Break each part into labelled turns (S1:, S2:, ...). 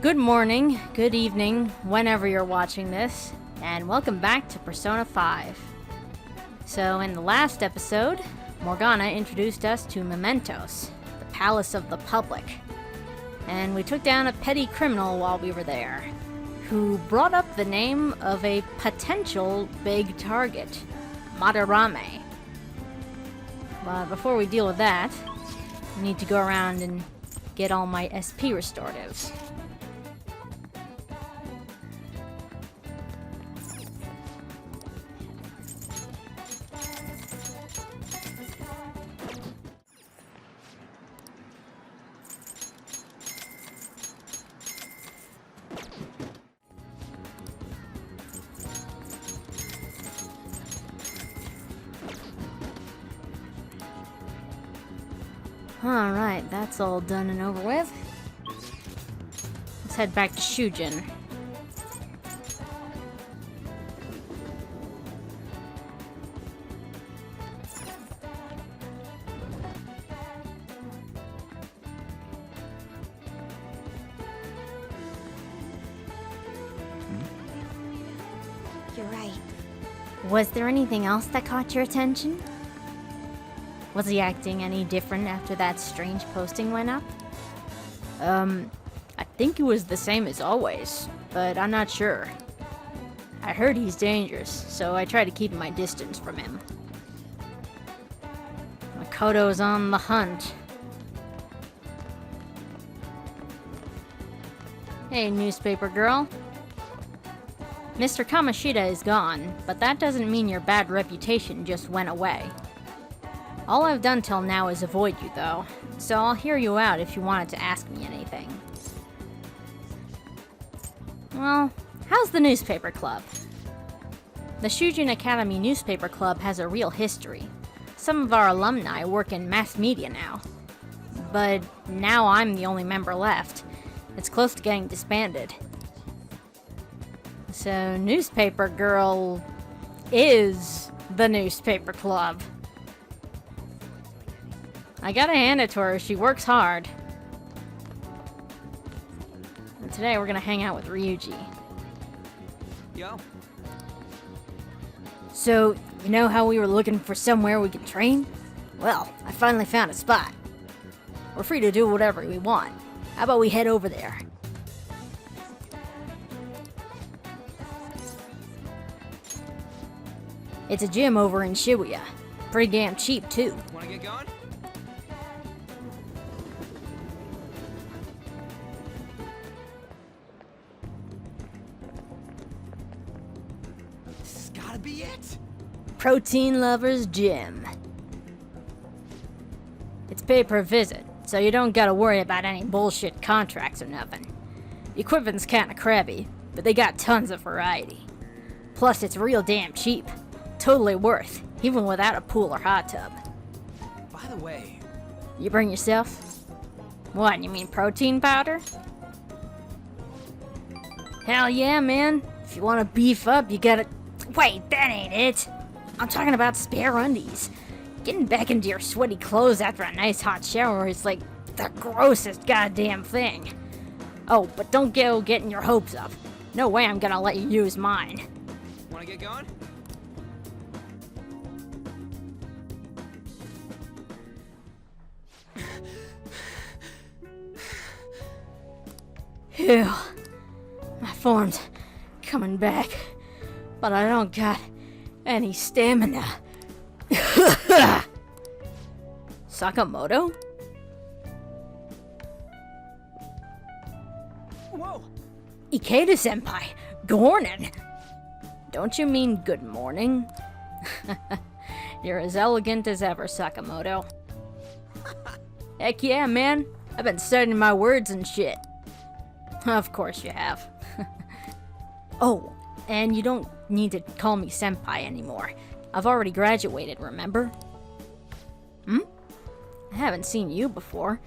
S1: Good morning, good evening, whenever you're watching this, and welcome back to Persona 5. So in the last episode, Morgana introduced us to Mementos, the Palace of the Public, and we took down a petty criminal while we were there, who brought up the name of a potential big target, Madarame. But before we deal with that, we need to go around and get all my SP restoratives. Alright, that's all done and over with. Let's head back to Shujin.
S2: You're right.
S1: Was there anything else that caught your attention? Was he acting any different after that strange posting went up? I think it was the same as always, but I'm not sure. I heard he's dangerous, so I try to keep my distance from him. Makoto's on the hunt. Hey, newspaper girl. Mr. Kamoshida is gone, but that doesn't mean your bad reputation just went away. All I've done till now is avoid you, though, so I'll hear you out if you wanted to ask me anything. Well, how's the newspaper club? The Shujin Academy Newspaper Club has a real history. Some of our alumni work in mass media now. But now I'm the only member left. It's close to getting disbanded. So, Newspaper Girl is the newspaper club. I gotta hand it to her, she works hard. And today we're gonna hang out with Ryuji.
S3: Yo.
S1: So, you know how we were looking for somewhere we can train? Well, I finally found a spot. We're free to do whatever we want. How about we head over there? It's a gym over in Shibuya. Pretty damn cheap, too.
S3: Wanna get going? This has gotta be it.
S1: Protein Lovers Gym. It's pay per visit, so you don't gotta worry about any bullshit contracts or nothing. The equipment's kinda crappy, but they got tons of variety. Plus, it's real damn cheap. Totally worth, even without a pool or hot tub.
S3: By the way,
S1: You bring yourself? What, you mean protein powder? Hell yeah, man. If you want to beef up, you gotta... Wait, that ain't it. I'm talking about spare undies. Getting back into your sweaty clothes after a nice hot shower is like the grossest goddamn thing. Oh, but don't go getting your hopes up. No way I'm gonna let you use mine.
S3: wanna get going?
S1: Ew. My form's coming back, but I don't got any stamina. Sakamoto?
S3: Whoa!
S1: Ikeda-senpai, Gornin! Don't you mean good morning? You're as elegant as ever, Sakamoto. Heck yeah, man. I've been studying my words and shit. Of course you have. Oh, and you don't need to call me senpai anymore. I've already graduated, remember? I haven't seen you before.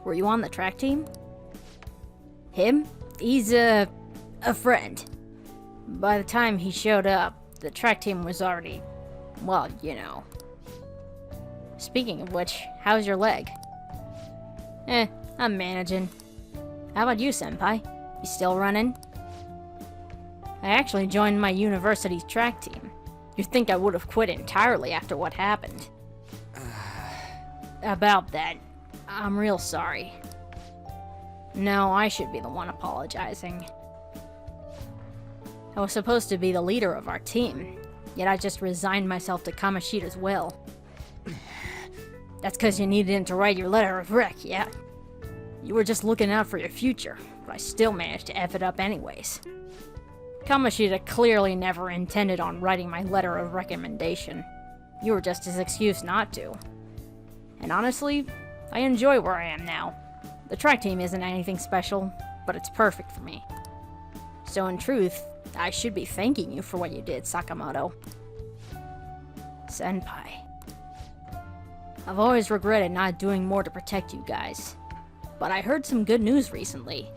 S1: Were you on the track team? Him? He's a friend. By the time he showed up, the track team was already, well, you know. Speaking of which, how's your leg? I'm managing. How about you, senpai? You still running? I actually joined my university's track team. You'd think I would have quit entirely after what happened. About that, I'm real sorry. No, I should be the one apologizing. I was supposed to be the leader of our team, yet I just resigned myself to Kamoshida's will. That's because you needed him to write your letter of rec, yeah? You were just looking out for your future, but I still managed to F it up anyways. Kamoshida clearly never intended on writing my letter of recommendation. You were just his excuse not to. And honestly, I enjoy where I am now. The track team isn't anything special, but it's perfect for me. So in truth, I should be thanking you for what you did, Sakamoto. Senpai. I've always regretted not doing more to protect you guys. But I heard some good news recently.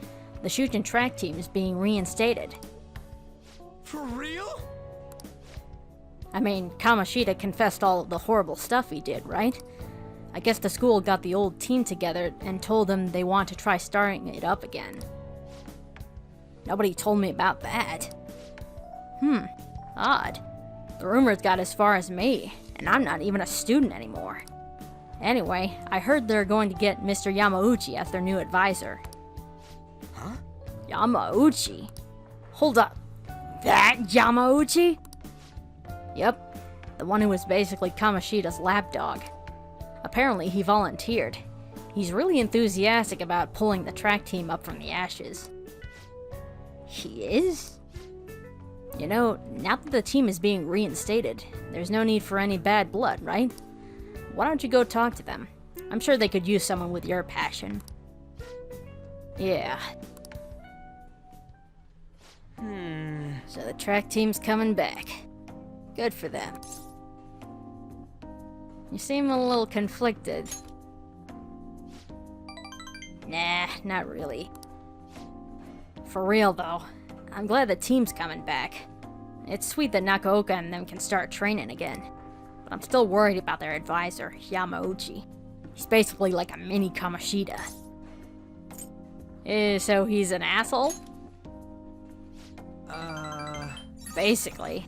S1: The Shujin track team is being reinstated.
S3: For real?
S1: I mean, Kamoshida confessed all of the horrible stuff he did, right? I guess the school got the old team together and told them they want to try starting it up again. Nobody told me about that. Odd. The rumors got as far as me, and I'm not even a student anymore. Anyway, I heard they're going to get Mr. Yamauchi as their new advisor.
S3: Huh?
S1: Yamauchi? Hold up. That Yamauchi? Yep, the one who was basically Kamoshida's lapdog. Apparently he volunteered. He's really enthusiastic about pulling the track team up from the ashes. He is? You know, now that the team is being reinstated, there's no need for any bad blood, right? Why don't you go talk to them? I'm sure they could use someone with your passion. Yeah. So the track team's coming back. Good for them. You seem a little conflicted. Nah, not really. For real though, I'm glad the team's coming back. It's sweet that Nakaoka and them can start training again. But I'm still worried about their advisor, Yamauchi. He's basically like a mini Kamoshida. So he's an asshole? Basically.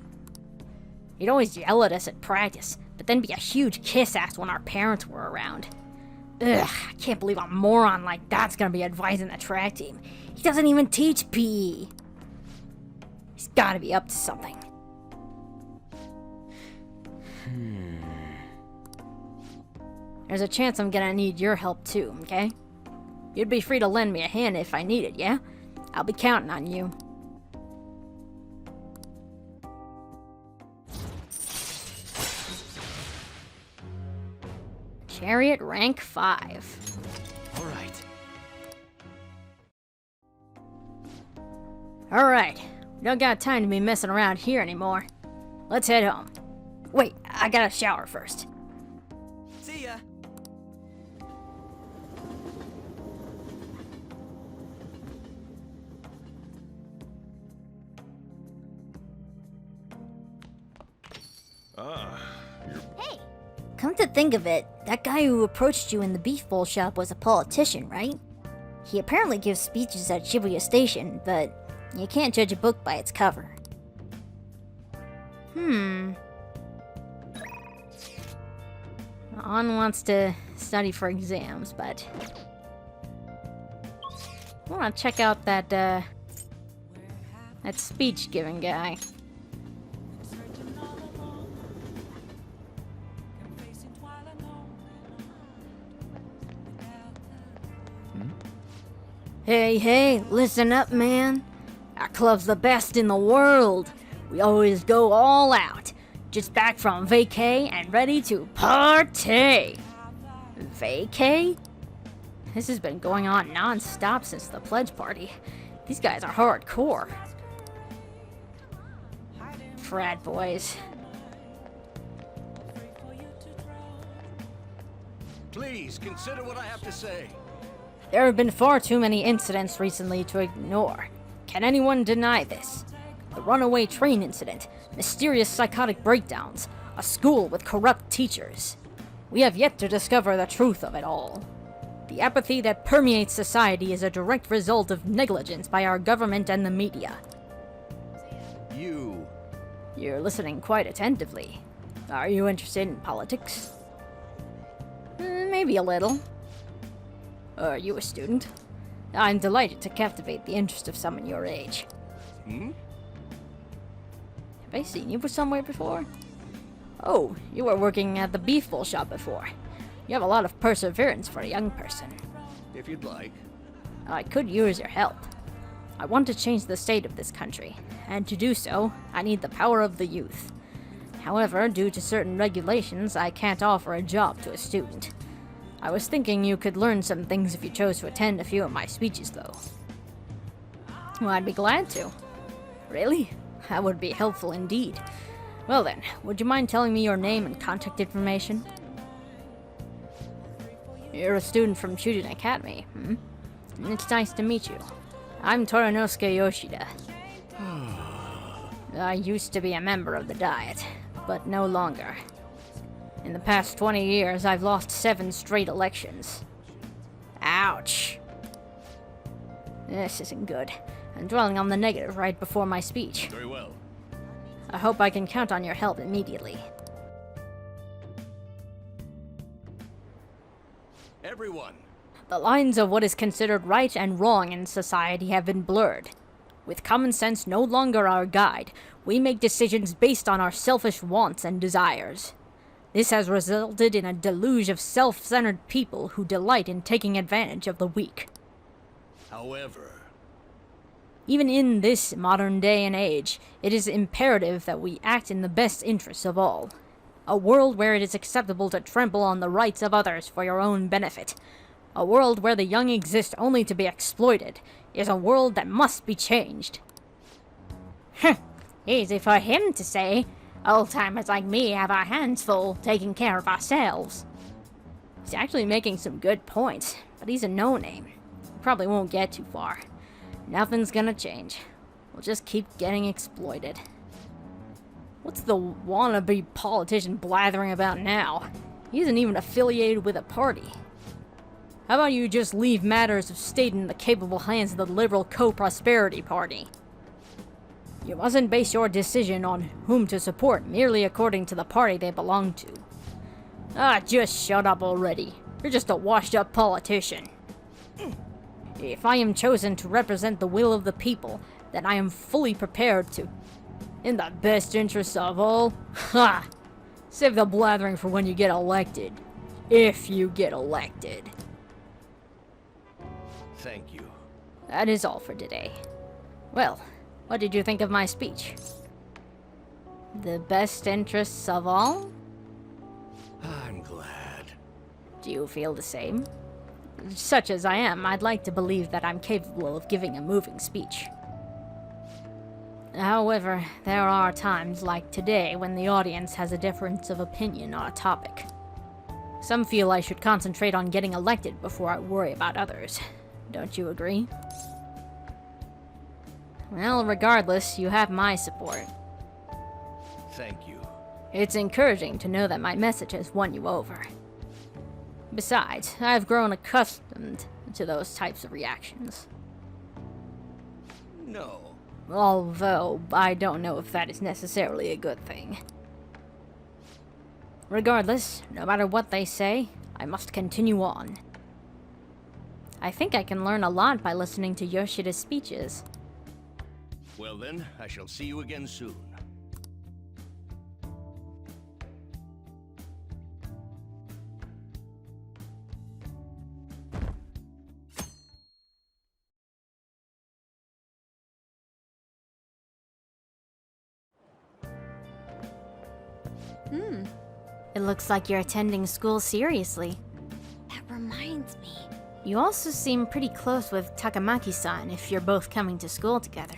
S1: He'd always yell at us at practice, but then be a huge kiss-ass when our parents were around. Ugh, I can't believe a moron like that's gonna be advising the track team. He doesn't even teach PE. He's gotta be up to something. There's a chance I'm gonna need your help too, okay? You'd be free to lend me a hand if I need it, yeah? I'll be counting on you. Chariot rank 5.
S3: Alright.
S1: Alright, we don't got time to be messing around here anymore. Let's head home. Wait, I gotta shower first.
S3: See ya.
S2: Hey! Come to think of it, that guy who approached you in the beef bowl shop was a politician, right? He apparently gives speeches at Shibuya Station, but you can't judge a book by its cover.
S1: On wants to study for exams, but I want to check out that speech-giving guy. Hey, listen up, man. Our club's the best in the world. We always go all out. Just back from vacay and ready to partay. Vacay? This has been going on non-stop since the pledge party. These guys are hardcore. Frat boys.
S4: Please consider what I have to say.
S1: There have been far too many incidents recently to ignore. Can anyone deny this? The runaway train incident, mysterious psychotic breakdowns, a school with corrupt teachers. We have yet to discover the truth of it all. The apathy that permeates society is a direct result of negligence by our government and the media. You're listening quite attentively. Are you interested in politics?
S2: Maybe a little.
S1: Are you a student? I'm delighted to captivate the interest of someone your age.
S3: Hmm?
S1: Have I seen you somewhere before? Oh, you were working at the beef bowl shop before. You have a lot of perseverance for a young person.
S3: If you'd like.
S1: I could use your help. I want to change the state of this country, and to do so, I need the power of the youth. However, due to certain regulations, I can't offer a job to a student. I was thinking you could learn some things if you chose to attend a few of my speeches, though. Well, I'd be glad to. Really? That would be helpful indeed. Well then, would you mind telling me your name and contact information? You're a student from Chujin Academy, hmm? It's nice to meet you. I'm Toranosuke Yoshida. I used to be a member of the Diet, but no longer. In the past 20 years, I've lost 7 straight elections. Ouch. This isn't good. I'm dwelling on the negative right before my speech.
S4: Very well.
S1: I hope I can count on your help immediately.
S3: Everyone.
S1: The lines of what is considered right and wrong in society have been blurred. With common sense no longer our guide, we make decisions based on our selfish wants and desires. This has resulted in a deluge of self-centered people who delight in taking advantage of the weak.
S3: However,
S1: Even in this modern day and age, it is imperative that we act in the best interests of all. A world where it is acceptable to trample on the rights of others for your own benefit. A world where the young exist only to be exploited is a world that must be changed.
S2: Easy for him to say. Old-timers like me have our hands full taking care of ourselves.
S1: He's actually making some good points, but he's a no-name. Probably won't get too far. Nothing's gonna change. We'll just keep getting exploited. What's the wannabe politician blathering about now? He isn't even affiliated with a party. How about you just leave matters of state in the capable hands of the Liberal Co-Prosperity Party? You mustn't base your decision on whom to support merely according to the party they belong to. Just shut up already. You're just a washed-up politician. If I am chosen to represent the will of the people, then I am fully prepared to... In the best interests of all? Ha! Save the blathering for when you get elected. If you get elected.
S3: thank you.
S1: That is all for today. Well, what did you think of my speech? The best interests of all?
S3: I'm glad.
S1: Do you feel the same? Such as I am, I'd like to believe that I'm capable of giving a moving speech. However, there are times like today when the audience has a difference of opinion on a topic. Some feel I should concentrate on getting elected before I worry about others. Don't you agree? Well, regardless, you have my support.
S3: Thank you.
S1: It's encouraging to know that my message has won you over. Besides, I've grown accustomed to those types of reactions.
S3: No.
S1: Although, I don't know if that is necessarily a good thing. Regardless, no matter what they say, I must continue on. I think I can learn a lot by listening to Yoshida's speeches.
S3: Well then, I shall see you again soon.
S2: It looks like you're attending school seriously.
S5: That reminds me.
S2: You also seem pretty close with Takamaki-san if you're both coming to school together.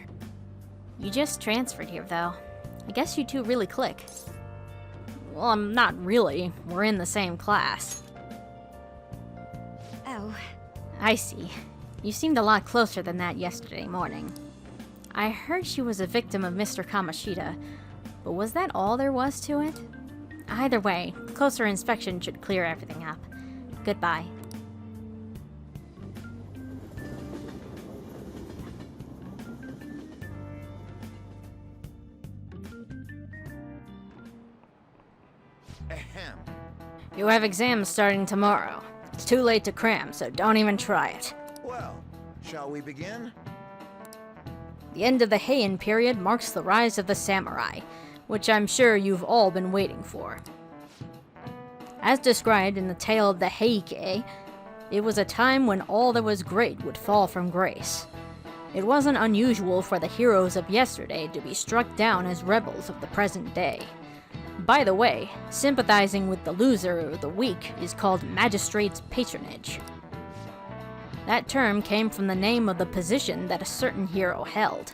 S2: You just transferred here, though. I guess you two really click.
S1: Well, I'm not really. We're in the same class.
S5: Oh,
S2: I see. You seemed a lot closer than that yesterday morning. I heard she was a victim of Mr. Kamoshida, but was that all there was to it? Either way, closer inspection should clear everything up. Goodbye.
S4: Ahem.
S1: You have exams starting tomorrow. It's too late to cram, so don't even try it.
S4: Well, shall we begin?
S1: The end of the Heian period marks the rise of the samurai, which I'm sure you've all been waiting for. As described in the tale of the Heike, it was a time when all that was great would fall from grace. It wasn't unusual for the heroes of yesterday to be struck down as rebels of the present day. By the way, sympathizing with the loser or the weak is called magistrate's patronage. That term came from the name of the position that a certain hero held.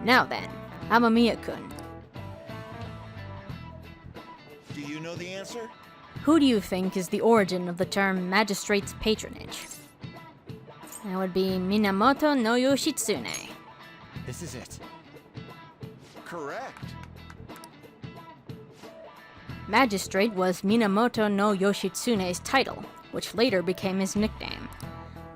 S1: Now then, Amamiya-kun,
S4: Do you know the answer?
S1: who do you think is the origin of the term magistrate's patronage? That would be Minamoto no Yoshitsune.
S6: This is it.
S4: Correct.
S1: Magistrate was Minamoto no Yoshitsune's title, which later became his nickname.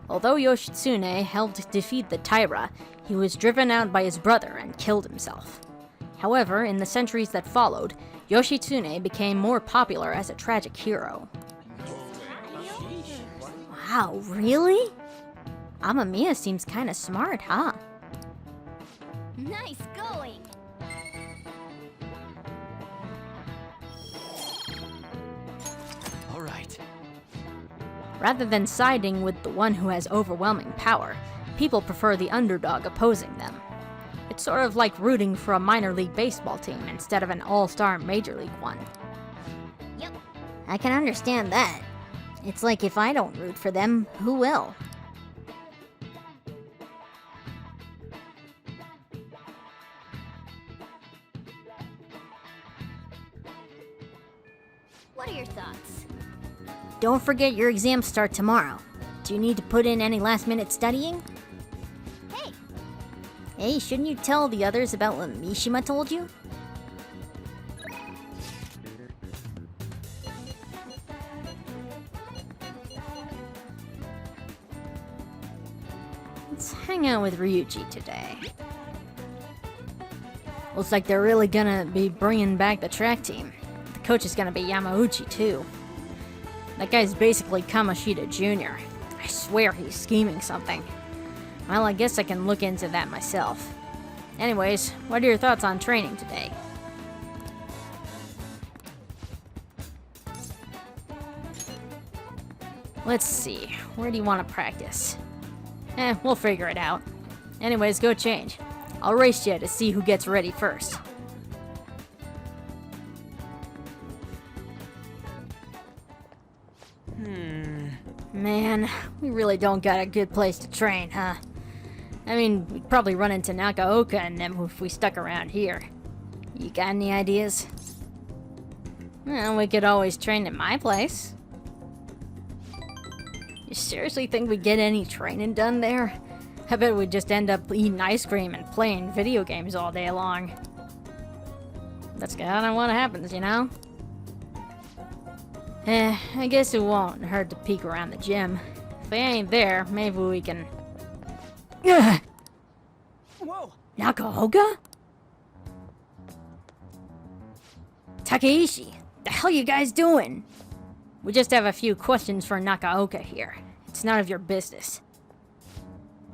S1: Although Yoshitsune helped defeat the Taira, he was driven out by his brother and killed himself. However, in the centuries that followed, Yoshitsune became more popular as a tragic hero.
S2: Wow, really? Amamiya seems kinda smart, huh?
S5: Nice going.
S6: All right.
S1: Rather than siding with the one who has overwhelming power, people prefer the underdog opposing them. It's sort of like rooting for a minor league baseball team instead of an all-star major league one.
S5: Yep.
S2: I can understand that. It's like if I don't root for them, who will?
S5: What are your thoughts?
S2: Don't forget your exams start tomorrow. Do you need to put in any last-minute studying?
S5: Hey,
S2: Hey, shouldn't you tell the others about what Mishima told you?
S1: Let's hang out with Ryuji today. Looks like they're really gonna be bringing back the track team. The coach is gonna be Yamauchi too. That guy's basically Kamoshida Jr. I swear he's scheming something. Well, I guess I can look into that myself. Anyways, what are your thoughts on training today? Let's see, where do you want to practice? We'll figure it out. Anyways, go change. I'll race you to see who gets ready first. Man, we really don't got a good place to train, huh? I mean, we'd probably run into Nakaoka and them if we stuck around here. You got any ideas? Well, we could always train at my place. You seriously think we'd get any training done there? I bet we'd just end up eating ice cream and playing video games all day long. That's kinda what happens, you know? I guess it won't hurt to peek around the gym. If they ain't there, maybe we can... Ugh!
S6: Whoa!
S1: Nakaoka? Takeishi, the hell you guys doing? We just have a few questions for Nakaoka here. It's none of your business.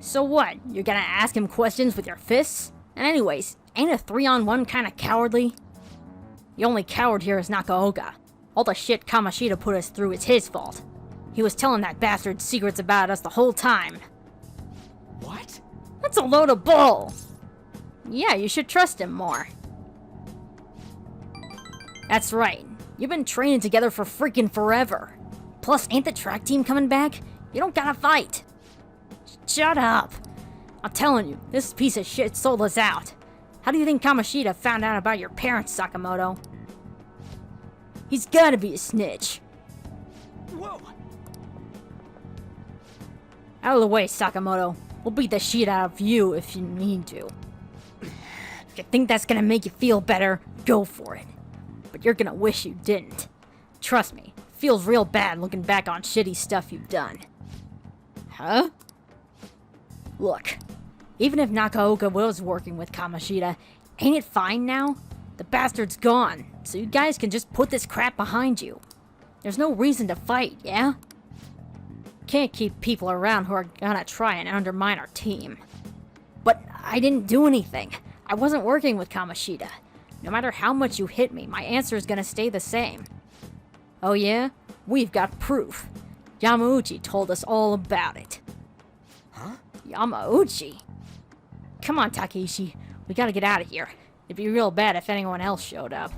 S1: So what? You're gonna ask him questions with your fists? And anyways, ain't a 3-on-1 kinda cowardly? The only coward here is Nakaoka. All the shit Kamoshida put us through is his fault. He was telling that bastard secrets about us the whole time.
S6: What?
S1: That's a load of bull! Yeah, you should trust him more. That's right. You've been training together for freaking forever. Plus, ain't the track team coming back? You don't gotta fight. Shut up. I'm telling you, this piece of shit sold us out. How do you think Kamoshida found out about your parents, Sakamoto? He's gotta be a snitch.
S6: Whoa!
S1: Out of the way, Sakamoto. We'll beat the shit out of you if you need to. If you think that's gonna make you feel better, go for it. But you're gonna wish you didn't. Trust me, it feels real bad looking back on shitty stuff you've done. Huh? Look, even if Nakaoka was working with Kamoshida, ain't it fine now? The bastard's gone, so you guys can just put this crap behind you. There's no reason to fight, yeah? Can't keep people around who are gonna try and undermine our team. But I didn't do anything. I wasn't working with Kamoshida. No matter how much you hit me, my answer is gonna stay the same. Oh yeah? We've got proof. Yamauchi told us all about it.
S6: Huh?
S1: Yamauchi? Come on, Takeshi. We gotta get out of here. It'd be real bad if anyone else showed up.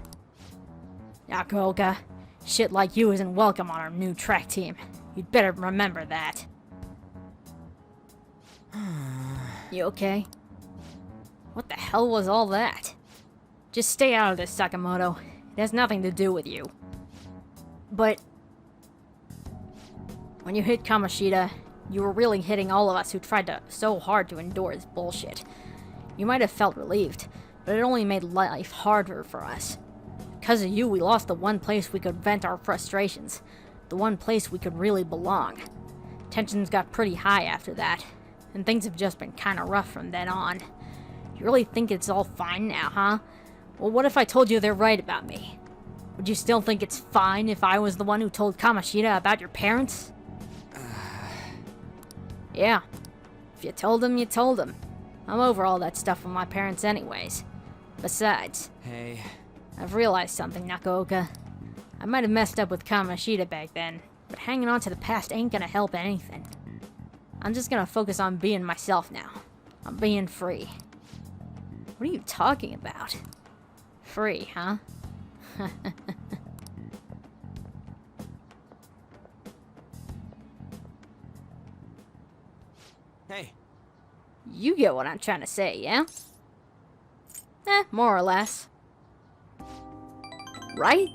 S1: Yakuoka, shit like you isn't welcome on our new track team. You'd better remember that. You okay? What the hell was all that? Just stay out of this, Sakamoto. It has nothing to do with you. But when you hit Kamoshida, you were really hitting all of us who tried so hard to endure his bullshit. You might have felt relieved, but it only made life harder for us. Because of you, we lost the one place we could vent our frustrations. The one place we could really belong. Tensions got pretty high after that, and things have just been kinda rough from then on. You really think it's all fine now, huh? Well, what if I told you they're right about me? Would you still think it's fine if I was the one who told Kamoshida about your parents? Yeah. If you told him, you told him. I'm over all that stuff with my parents anyways. Besides,
S6: Hey.
S1: I've realized something, Nakooka. I might have messed up with Kamoshida back then, but hanging on to the past ain't gonna help anything. I'm just gonna focus on being myself now. I'm being free. What are you talking about? Free, huh?
S6: Hey.
S1: You get what I'm trying to say, yeah? More or less. Right?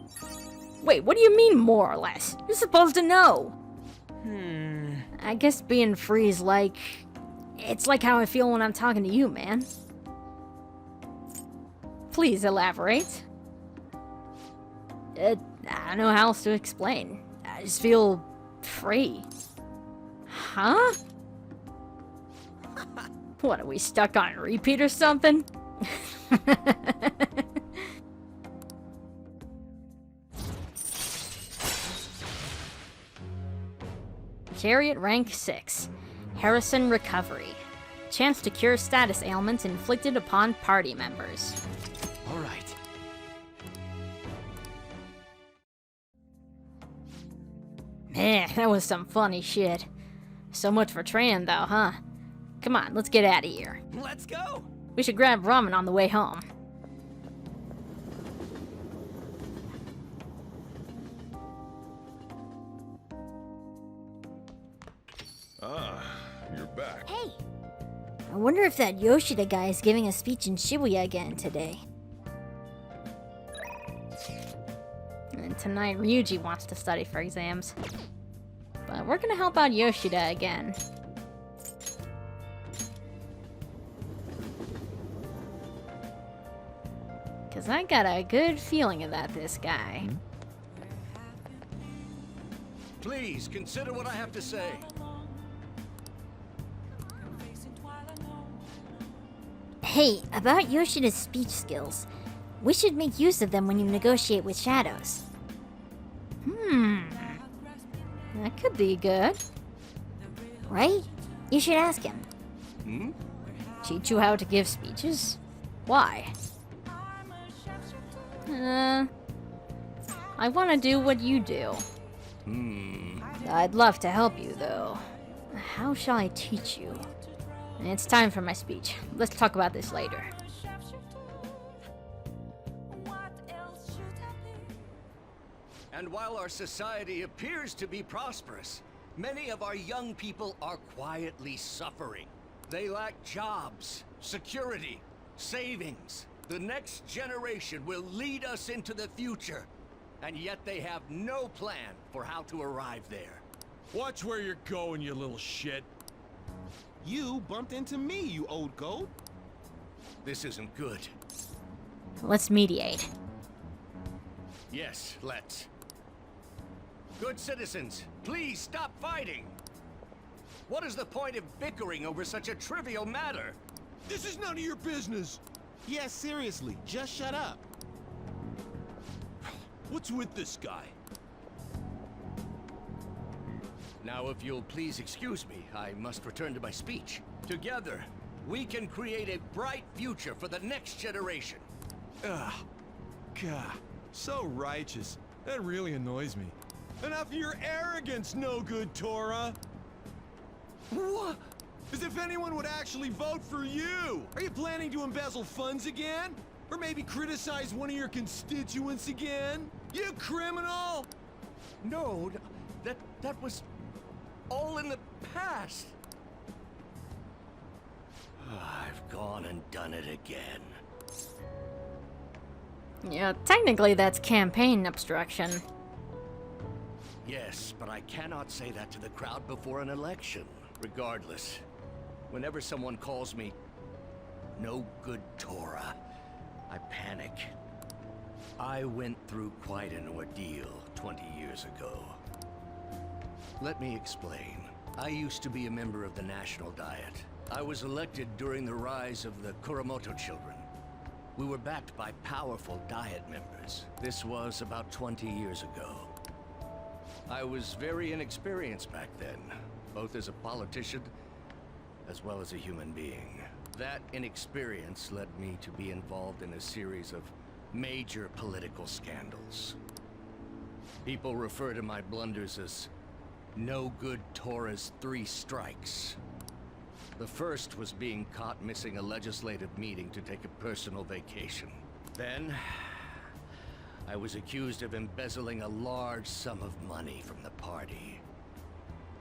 S1: Wait, what do you mean, more or less? You're supposed to know. I guess being free is like... It's like how I feel when I'm talking to you, man. Please elaborate. I don't know how else to explain. I just feel free. Huh? What, are we stuck on repeat or something? Chariot rank 6. Harrison recovery. Chance to cure status ailments inflicted upon party members.
S6: All right.
S1: Man, that was some funny shit. So much for training though, huh? Come on, let's get out of here.
S6: Let's go.
S1: We should grab ramen on the way home.
S7: Ah, you're back.
S5: Hey,
S2: I wonder if that Yoshida guy is giving a speech in Shibuya again today.
S1: And tonight Ryuji wants to study for exams. But we're gonna help out Yoshida again. Cause I got a good feeling about this guy.
S3: Please consider what I have to say.
S2: Hey, about Yoshida's speech skills. We should make use of them when you negotiate with shadows.
S1: That could be good.
S2: Right? You should ask him.
S1: Teach you how to give speeches? Why? I want to do what you do. I'd love to help you, though. How shall I teach you? It's time for my speech. Let's talk about this later.
S3: And while our society appears to be prosperous, many of our young people are quietly suffering. They lack jobs, security, savings. The next generation will lead us into the future, and yet they have no plan for how to arrive there.
S7: Watch where you're going, you little shit.
S8: You bumped into me, you old goat.
S3: This isn't good.
S1: Let's mediate.
S3: Yes, let's. Good citizens, please stop fighting! What is the point of bickering over such a trivial matter?
S7: This is none of your business.
S8: Yeah, seriously, just shut up.
S7: What's with this guy?
S3: Now, if you'll please excuse me, I must return to my speech. Together, we can create a bright future for the next generation.
S8: Ugh. God, so righteous. That really annoys me. Enough of your arrogance, no good Torah!
S3: What?
S8: As if anyone would actually vote for you! Are you planning to embezzle funds again? Or maybe criticize one of your constituents again? You criminal!
S3: No, that was all in the past. I've gone and done it again.
S1: Yeah, technically that's campaign obstruction.
S3: Yes, but I cannot say that to the crowd before an election. Regardless, whenever someone calls me no good Torah, I panic. I went through quite an ordeal 20 years ago. Let me explain. I used to be a member of the National Diet. I was elected during the rise of the Kuramoto children. We were backed by powerful Diet members. This was about 20 years ago. I was very inexperienced back then, both as a politician as well as a human being. That inexperience led me to be involved in a series of major political scandals. People refer to my blunders as no good Torah's 3 strikes. The first was being caught missing a legislative meeting to take a personal vacation. Then, I was accused of embezzling a large sum of money from the party,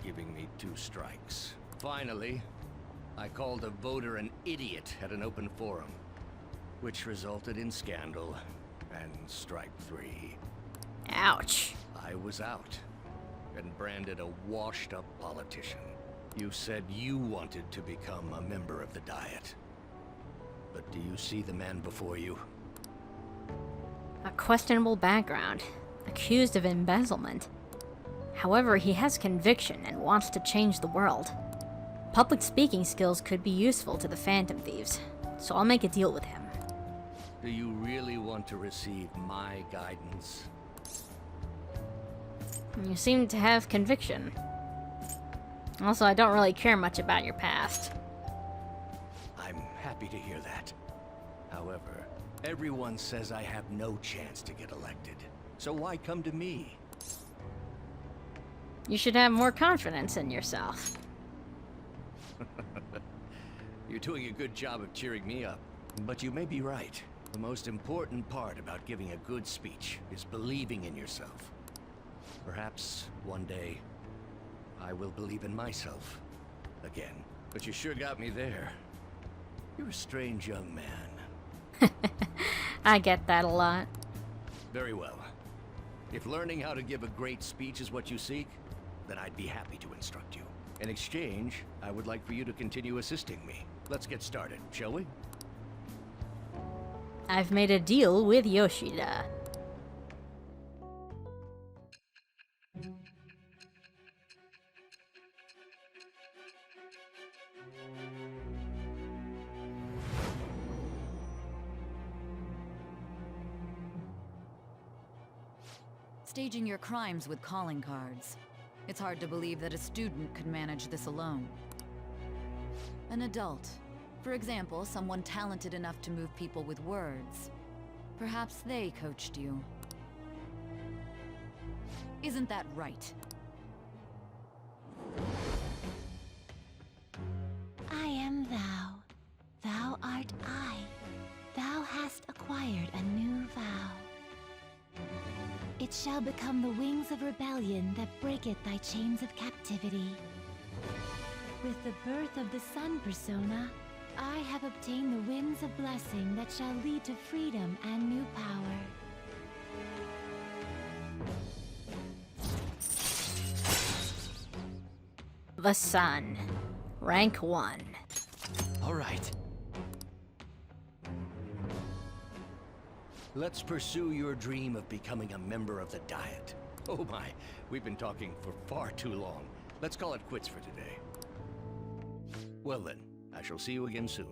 S3: giving me 2 strikes. Finally, I called a voter an idiot at an open forum, which resulted in scandal and strike 3.
S1: Ouch.
S3: I was out and branded a washed-up politician. You said you wanted to become a member of the Diet. But do you see the man before you?
S1: A questionable background, accused of embezzlement. However, he has conviction and wants to change the world. Public speaking skills could be useful to the Phantom Thieves, so I'll make a deal with him.
S3: Do you really want to receive my guidance?
S1: You seem to have conviction. Also, I don't really care much about your past.
S3: I'm happy to hear that. However, everyone says I have no chance to get elected. So why come to me?
S1: You should have more confidence in yourself.
S3: You're doing a good job of cheering me up. But you may be right. The most important part about giving a good speech is believing in yourself. Perhaps one day, I will believe in myself again. But you sure got me there. You're a strange young man.
S1: I get that a lot.
S3: Very well. If learning how to give a great speech is what you seek, then I'd be happy to instruct you. In exchange, I would like for you to continue assisting me. Let's get started, shall we?
S1: I've made a deal with Yoshida.
S9: Staging your crimes with calling cards. It's hard to believe that a student could manage this alone. An adult. For example, someone talented enough to move people with words. Perhaps they coached you. Isn't that right?
S5: I am thou. Thou art I. Thou hast acquired a new vow. It shall become the wings of rebellion that breaketh thy chains of captivity. With the birth of the sun persona, I have obtained the winds of blessing that shall lead to freedom and new power.
S1: The Sun. Rank 1.
S6: All right.
S3: Let's pursue your dream of becoming a member of the Diet. Oh my, we've been talking for far too long. Let's call it quits for today. Well then, I shall see you again soon.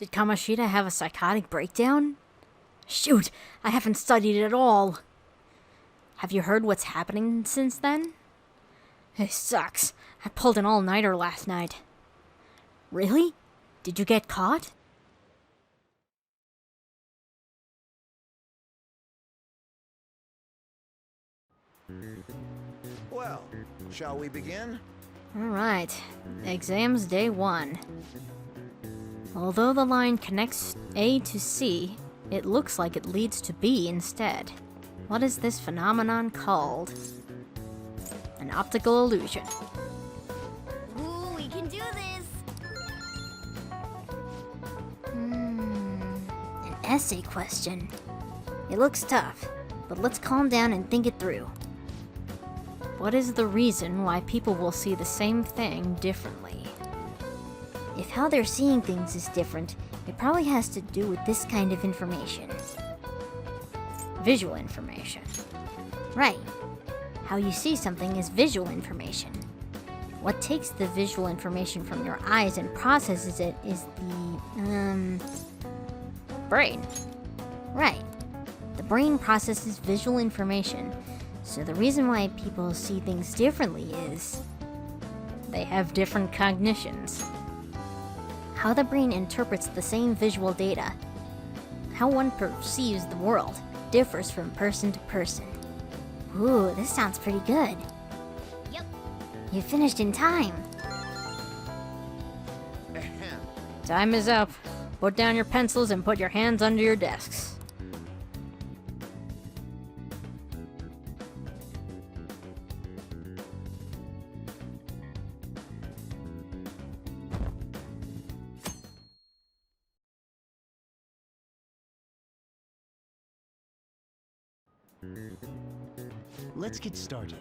S1: Did Kamoshida have a psychotic breakdown? Shoot, I haven't studied it at all. Have you heard what's happening since then? It sucks. I pulled an all-nighter last night. Really? Did you get caught?
S4: Well, shall we begin?
S1: Alright, exams day 1. Although the line connects A to C, it looks like it leads to B instead. What is this phenomenon called? An optical illusion.
S2: Ooh, we can do this! An essay question. It looks tough, but let's calm down and think it through.
S1: What is the reason why people will see the same thing differently?
S2: If how they're seeing things is different, it probably has to do with this kind of information.
S1: Visual information.
S2: Right. How you see something is visual information. What takes the visual information from your eyes and processes it is the,
S1: Brain.
S2: right. The brain processes visual information, so the reason why people see things differently is
S1: They have different cognitions.
S2: how the brain interprets the same visual data. How one perceives the world differs from person to person. Ooh, this sounds pretty good. Yep. You finished in time.
S4: Ahem.
S1: Time is up. Put down your pencils and put your hands under your desks.
S6: Let's get started.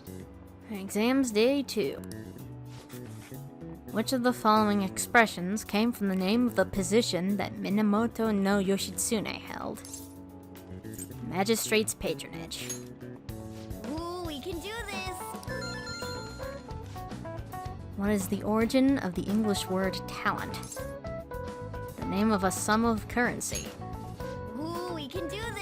S1: Exams day 2. Which of the following expressions came from the name of the position that Minamoto no Yoshitsune held? Magistrate's patronage.
S2: Ooh, we can do this.
S1: What is the origin of the English word talent? The name of a sum of currency.
S2: Ooh, we can do this.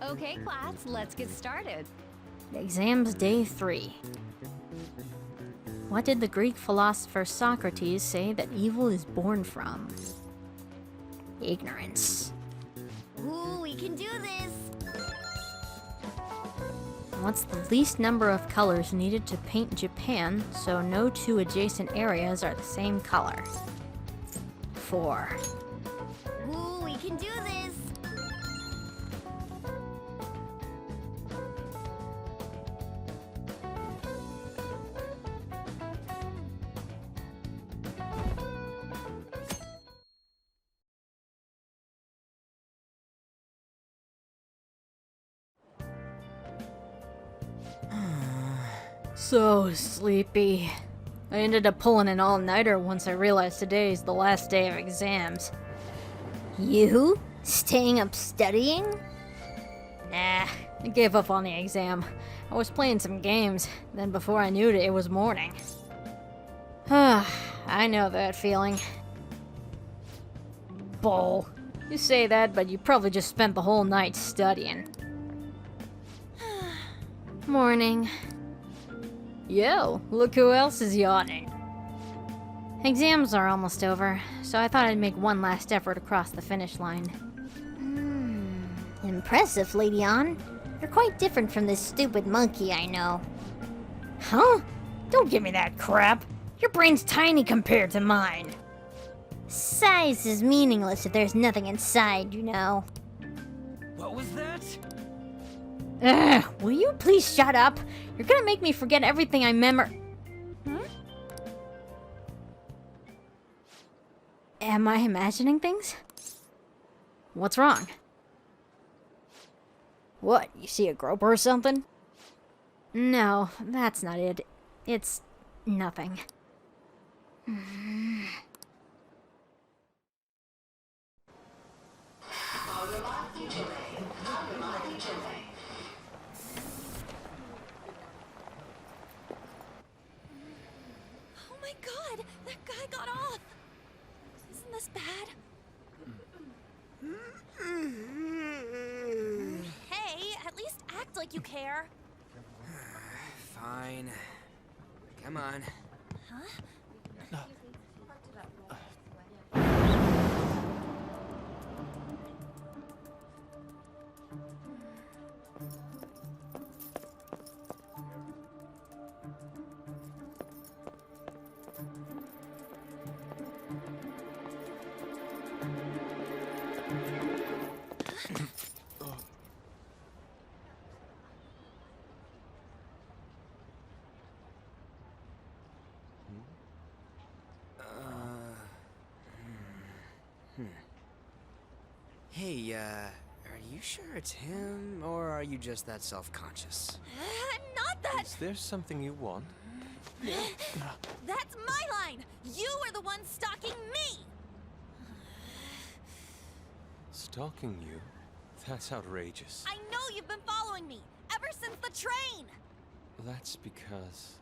S9: Okay, class, let's get started.
S1: Exams day 3. What did the Greek philosopher Socrates say that evil is born from? Ignorance.
S2: Ooh, we can do this.
S1: What's the least number of colors needed to paint Japan so no two adjacent areas are the same color? 4.
S2: Ooh, we can do this.
S1: So sleepy. I ended up pulling an all-nighter once I realized today is the last day of exams.
S2: You? Staying up studying?
S1: Nah, I gave up on the exam. I was playing some games, then before I knew it, it was morning. I know that feeling. Bull. You say that, but you probably just spent the whole night studying. Morning. Yo, look who else is yawning. Exams are almost over, so I thought I'd make one last effort across the finish line.
S2: Impressive, Lady On. You're quite different from this stupid monkey I know.
S1: Huh? Don't give me that crap. Your brain's tiny compared to mine.
S2: Size is meaningless if there's nothing inside, you know.
S6: What was that?
S1: Ugh, will you please shut up? You're gonna make me forget everything I Am I imagining things? What's wrong? What, you see a groper or something? No, that's not it. It's nothing.
S5: Oh my god! That guy got off! Isn't this bad? Hey, at least act like you care.
S10: Fine. Come on. Hey, are you sure it's him, or are you just that self-conscious?
S5: Not that!
S6: Is there something you want?
S5: That's my line! You are the one stalking me!
S6: Stalking you? That's outrageous.
S5: I know you've been following me, ever since the train!
S6: That's because...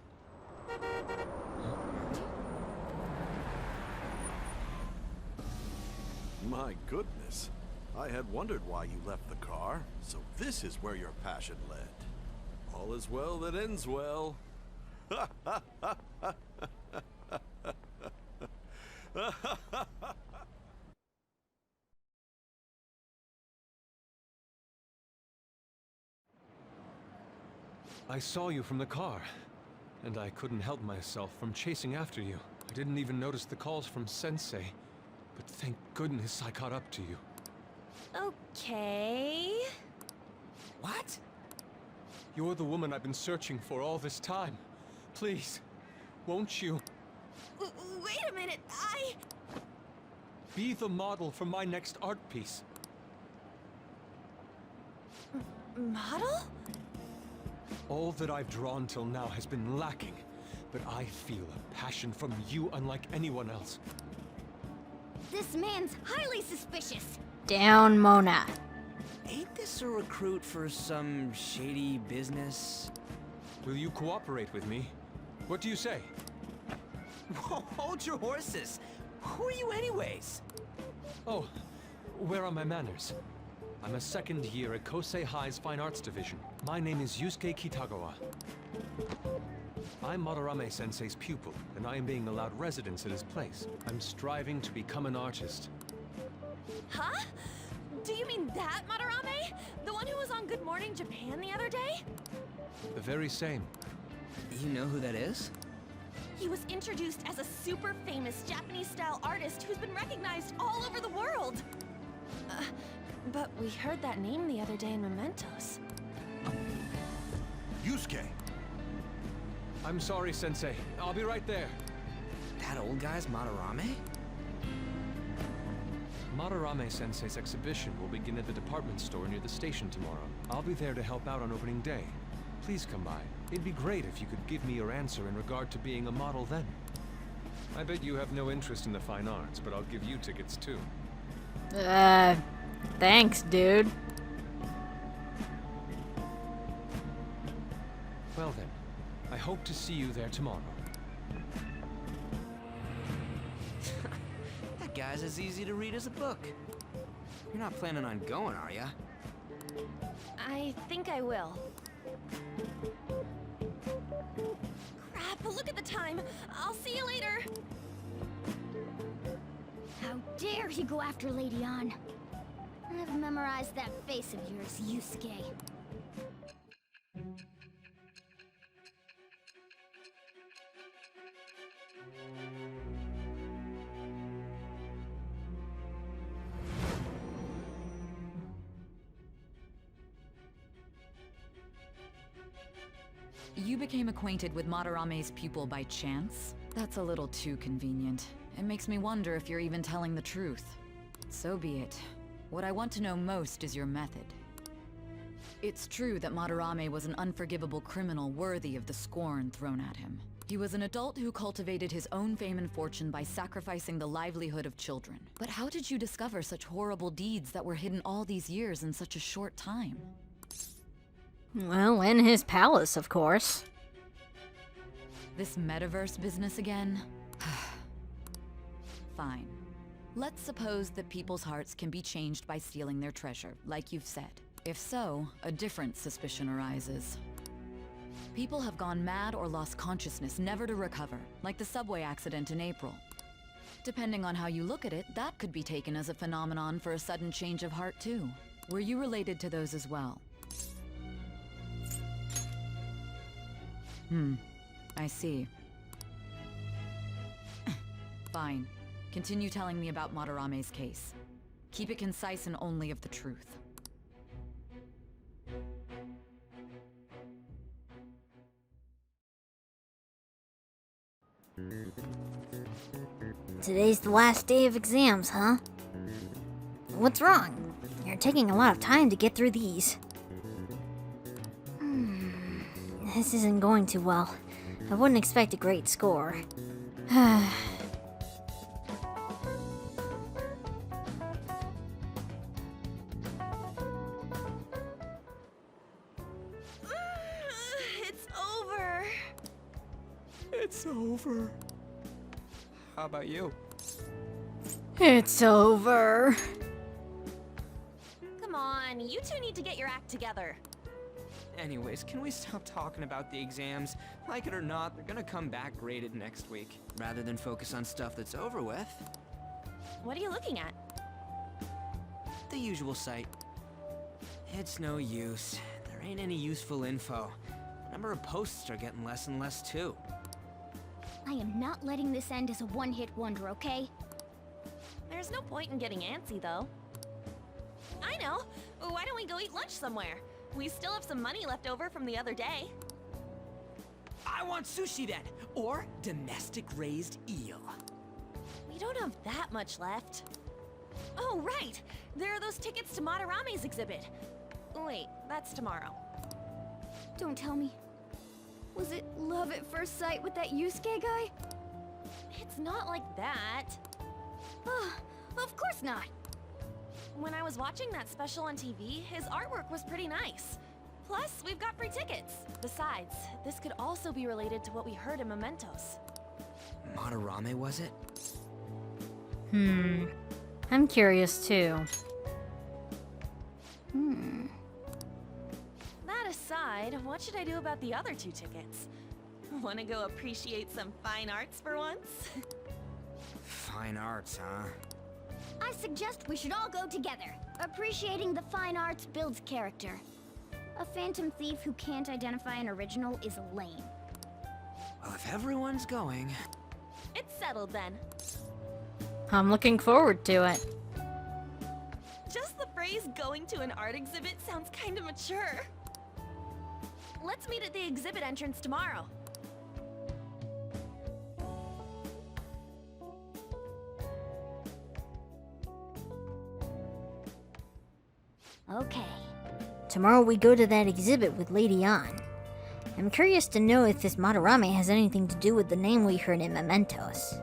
S8: My goodness. I had wondered why you left the car, so this is where your passion led. All is well that ends well.
S6: I saw you from the car, and I couldn't help myself from chasing after you. I didn't even notice the calls from Sensei, but thank goodness I caught up to you.
S5: Okay...
S10: What?
S6: You're the woman I've been searching for all this time. Please, won't you
S5: Wait a minute,
S6: be the model for my next art piece?
S5: Model?
S6: All that I've drawn till now has been lacking, but I feel a passion from you unlike anyone else.
S2: This man's highly suspicious.
S1: Down, Mona.
S10: Ain't this a recruit for some shady business?
S6: Will you cooperate with me? What do you say?
S10: Whoa, hold your horses! Who are you anyways?
S6: Oh, where are my manners? I'm a second year at Kosei High's Fine Arts Division. My name is Yusuke Kitagawa. I'm Madarame Sensei's pupil, and I am being allowed residence at his place. I'm striving to become an artist.
S5: Huh? Do you mean that Madarame? The one who was on Good Morning Japan the other day?
S6: The very same.
S10: You know who that is?
S5: He was introduced as a super famous Japanese-style artist who's been recognized all over the world. But we heard that name the other day in Mementos.
S8: Yusuke!
S6: I'm sorry, Sensei. I'll be right there.
S10: That old guy's Madarame?
S6: Madarame Sensei's exhibition will begin at the department store near the station tomorrow. I'll be there to help out on opening day. Please come by. It'd be great if you could give me your answer in regard to being a model then. I bet you have no interest in the fine arts, but I'll give you tickets too.
S1: Thanks, dude.
S6: Well then, I hope to see you there tomorrow.
S10: That guy's as easy to read as a book. You're not planning on going, are ya?
S5: I think I will. Crap, look at the time. I'll see you later.
S2: How dare he go after Lady Ann? I've memorized that face of yours, Yusuke.
S9: You became acquainted with Madarame's pupil by chance? That's a little too convenient. It makes me wonder if you're even telling the truth. So be it. What I want to know most is your method. It's true that Madarame was an unforgivable criminal worthy of the scorn thrown at him. He was an adult who cultivated his own fame and fortune by sacrificing the livelihood of children. But how did you discover such horrible deeds that were hidden all these years in such a short time?
S1: Well, in his palace, of course.
S9: This metaverse business again? Fine. Let's suppose that people's hearts can be changed by stealing their treasure, like you've said. If so, a different suspicion arises. People have gone mad or lost consciousness, never to recover, like the subway accident in April. Depending on how you look at it, that could be taken as a phenomenon for a sudden change of heart too. Were you related to those as well? I see. Fine. Continue telling me about Madarame's case. Keep it concise and only of the truth.
S2: Today's the last day of exams, huh? What's wrong? You're taking a lot of time to get through these. This isn't going too well. I wouldn't expect a great score.
S11: It's over.
S10: It's over. How about you?
S1: It's over.
S11: Come on, you two need to get your act together.
S10: Anyways, can we stop talking about the exams? Like it or not, they're gonna come back graded next week. Rather than focus on stuff that's over with.
S11: What are you looking at?
S10: The usual site. It's no use. There ain't any useful info. The number of posts are getting less and less too.
S12: I am not letting this end as a one-hit wonder, okay?
S11: There's no point in getting antsy, though. I know! Why don't we go eat lunch somewhere? We still have some money left over from the other day.
S10: I want sushi then! Or domestic-raised eel.
S11: We don't have that much left. Oh, right! There are those tickets to Madarame's exhibit. Wait, that's tomorrow.
S12: Don't tell me. Was it love at first sight with that Yusuke guy?
S11: It's not like that.
S12: Of course not.
S11: When I was watching that special on TV, his artwork was pretty nice. Plus, we've got free tickets. Besides, this could also be related to what we heard in Mementos.
S10: Madarame, was it?
S1: I'm curious too.
S11: That aside, what should I do about the other 2 tickets? Wanna go appreciate some fine arts for once?
S10: Fine arts, huh?
S12: I suggest we should all go together. Appreciating the fine arts builds character. A phantom thief who can't identify an original is lame.
S10: Well, if everyone's going...
S11: It's settled then.
S1: I'm looking forward to it.
S11: Just the phrase going to an art exhibit sounds kinda mature. Let's meet at the exhibit entrance tomorrow.
S2: Okay. Tomorrow we go to that exhibit with Lady An. I'm curious to know if this Madarame has anything to do with the name we heard in Mementos.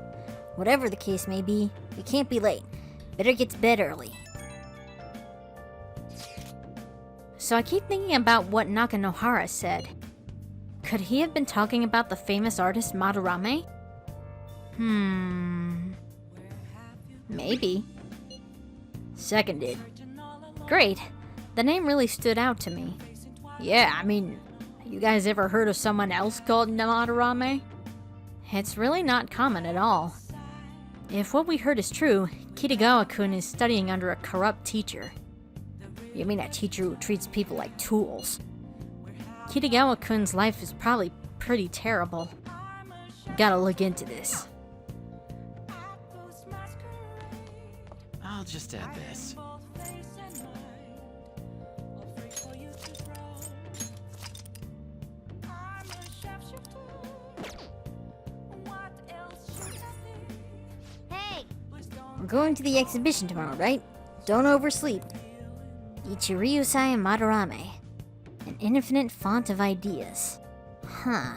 S2: Whatever the case may be, we can't be late. Better get to bed early.
S1: So I keep thinking about what Nakanohara said. Could he have been talking about the famous artist Madarame? Maybe. Seconded. Great. The name really stood out to me. Yeah, I mean, you guys ever heard of someone else called Madarame? It's really not common at all. If what we heard is true, Kitagawa-kun is studying under a corrupt teacher. You mean a teacher who treats people like tools? Kitagawa-kun's life is probably pretty terrible. Gotta look into this.
S10: I'll just add this.
S12: Hey!
S2: We're going to the exhibition tomorrow, right? Don't oversleep. Ichiryusai Madarame. An infinite font of ideas. Huh.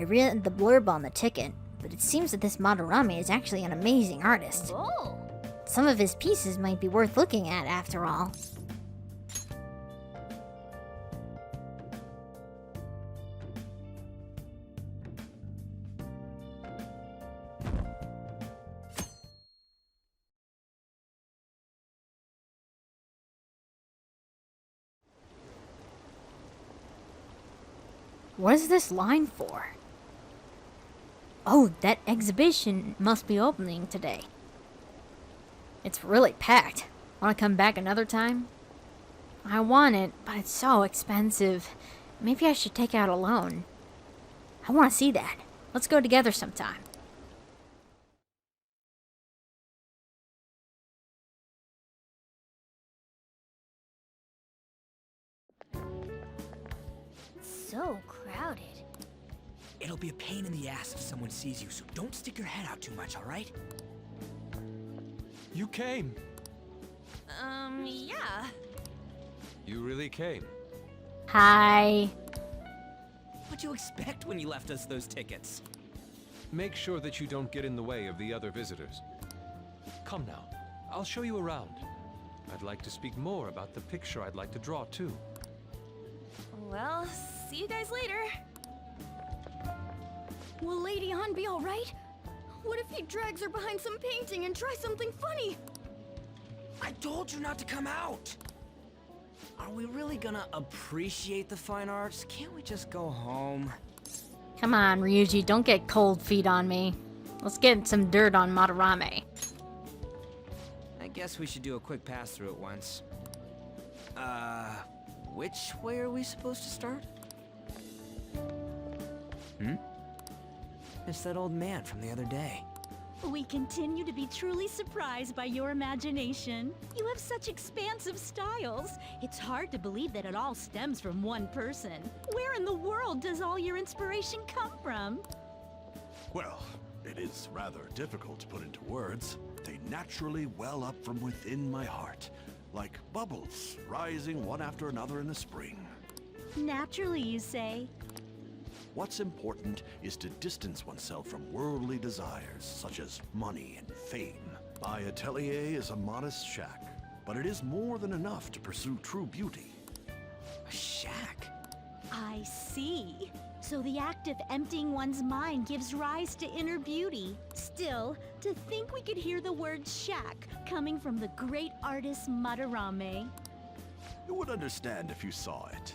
S2: I read the blurb on the ticket, but it seems that this Madarame is actually an amazing artist.
S1: Oh.
S2: Some of his pieces might be worth looking at after all. What is this line for? Oh, that exhibition must be opening today. It's really packed. Want to come back another time? I want it, but it's so expensive. Maybe I should take it out a loan. I want to see that. Let's go together sometime.
S12: So crowded.
S10: It'll be a pain in the ass if someone sees you, so don't stick your head out too much, alright?
S6: You came.
S11: Yeah.
S6: You really came.
S2: Hi.
S10: What'd you expect when you left us those tickets?
S6: Make sure that you don't get in the way of the other visitors. Come now, I'll show you around. I'd like to speak more about the picture I'd like to draw, too.
S11: Well, see you guys later.
S12: Will Lady Han be alright? What if he drags her behind some painting and tries something funny?
S10: I told you not to come out! Are we really gonna appreciate the fine arts? Can't we just go home?
S1: Come on, Ryuji, don't get cold feet on me. Let's get some dirt on Madarame.
S10: I guess we should do a quick pass through at once. Which way are we supposed to start? It's that old man from the other day.
S13: We continue to be truly surprised by your imagination. You have such expansive styles. It's hard to believe that it all stems from one person. Where in the world does all your inspiration come from?
S14: Well, it is rather difficult to put into words. They naturally well up from within my heart, like bubbles rising one after another in the spring.
S13: Naturally, you say?
S14: What's important is to distance oneself from worldly desires, such as money and fame. My atelier is a modest shack, but it is more than enough to pursue true beauty.
S10: A shack?
S13: I see. So the act of emptying one's mind gives rise to inner beauty. Still, to think we could hear the word shack coming from the great artist Madarame.
S14: You would understand if you saw it.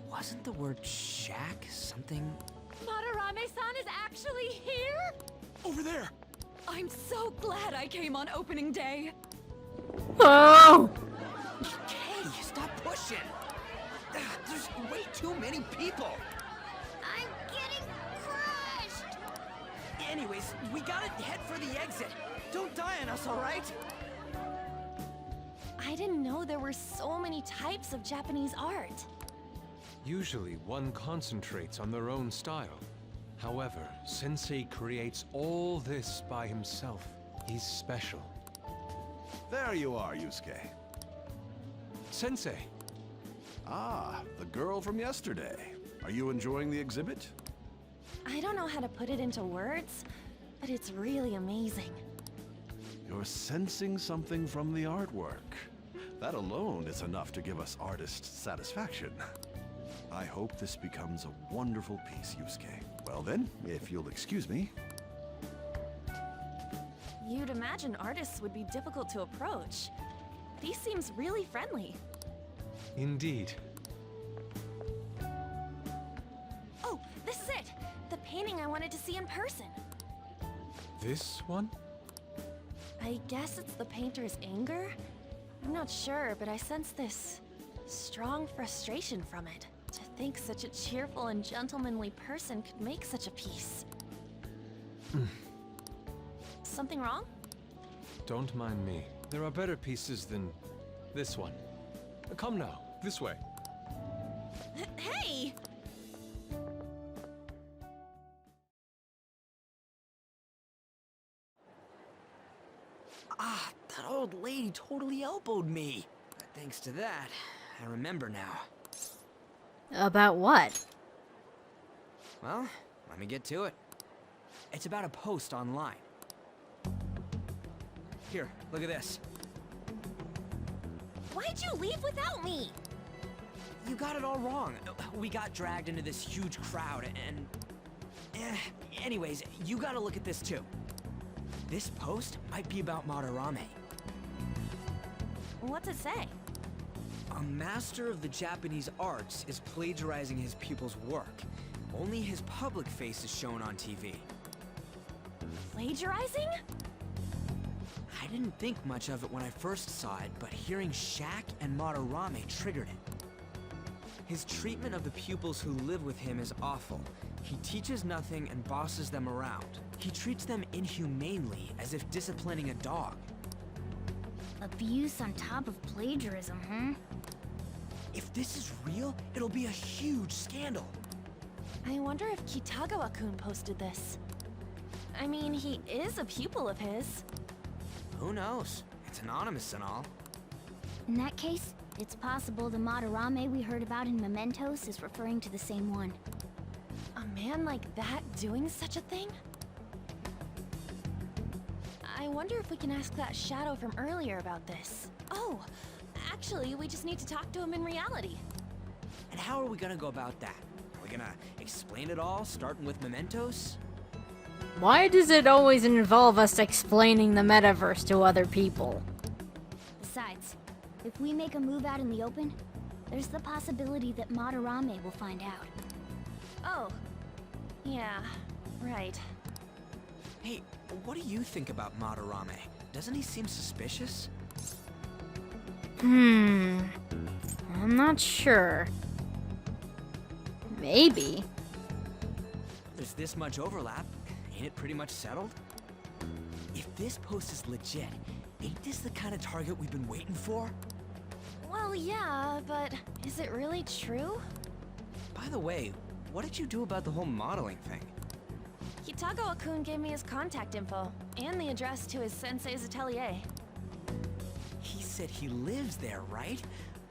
S10: Wasn't the word shack something?
S11: Madarame-san is actually here?
S14: Over there!
S11: I'm so glad I came on opening day.
S1: Oh!
S10: Hey, stop pushing! There's way too many people!
S12: I'm getting crushed!
S10: Anyways, we gotta head for the exit. Don't die on us, alright?
S11: I didn't know there were so many types of Japanese art.
S6: Usually, one concentrates on their own style. However, Sensei creates all this by himself. He's special.
S14: There you are, Yusuke.
S6: Sensei!
S14: Ah, the girl from yesterday. Are you enjoying the exhibit?
S11: I don't know how to put it into words, but it's really amazing.
S14: You're sensing something from the artwork. That alone is enough to give us artist satisfaction. I hope this becomes a wonderful piece, Yusuke. Well then, if you'll excuse me.
S11: You'd imagine artists would be difficult to approach, but he seems really friendly.
S6: Indeed.
S11: Oh, this is it! The painting I wanted to see in person.
S6: This one?
S11: I guess it's the painter's anger? I'm not sure, but I sense this strong frustration from it. To think such a cheerful and gentlemanly person could make such a piece. Something wrong?
S6: Don't mind me. There are better pieces than this one. Come now, this way.
S11: Hey!
S10: Ah, that old lady totally elbowed me. But thanks to that, I remember now.
S1: About what?
S10: Well, let me get to it. It's about a post online. Here, look at this.
S11: Why'd you leave without me?
S10: You got it all wrong. We got dragged into this huge crowd and... Anyways, you gotta look at this too. This post might be about Madarame.
S11: What's it say?
S10: A master of the Japanese arts is plagiarizing his pupil's work. Only his public face is shown on TV.
S11: Plagiarizing?
S10: I didn't think much of it when I first saw it, but hearing Shaq and Madarame triggered it. His treatment of the pupils who live with him is awful. He teaches nothing and bosses them around. He treats them inhumanely, as if disciplining a dog.
S12: Abuse on top of plagiarism, huh?
S10: If this is real, it'll be a huge scandal.
S11: I wonder if Kitagawa-kun posted this. I mean, he is a pupil of his.
S10: Who knows? It's anonymous and all.
S12: In that case, it's possible the Madarame we heard about in Mementos is referring to the same one.
S11: A man like that doing such a thing? I wonder if we can ask that shadow from earlier about this. Oh, actually, we just need to talk to him in reality.
S10: And how are we gonna go about that? Are we gonna explain it all, starting with Mementos?
S1: Why does it always involve us explaining the metaverse to other people?
S12: Besides, if we make a move out in the open, there's the possibility that Madarame will find out.
S11: Oh, yeah, right.
S10: Hey, what do you think about Madarame? Doesn't he seem suspicious?
S1: I'm not sure. Maybe.
S10: There's this much overlap. Ain't it pretty much settled? If this post is legit, ain't this the kind of target we've been waiting for?
S11: Well, yeah, but is it really true?
S10: By the way, what did you do about the whole modeling thing?
S11: Kitagawa-kun gave me his contact info, and the address to his sensei's atelier.
S10: He said he lives there, right?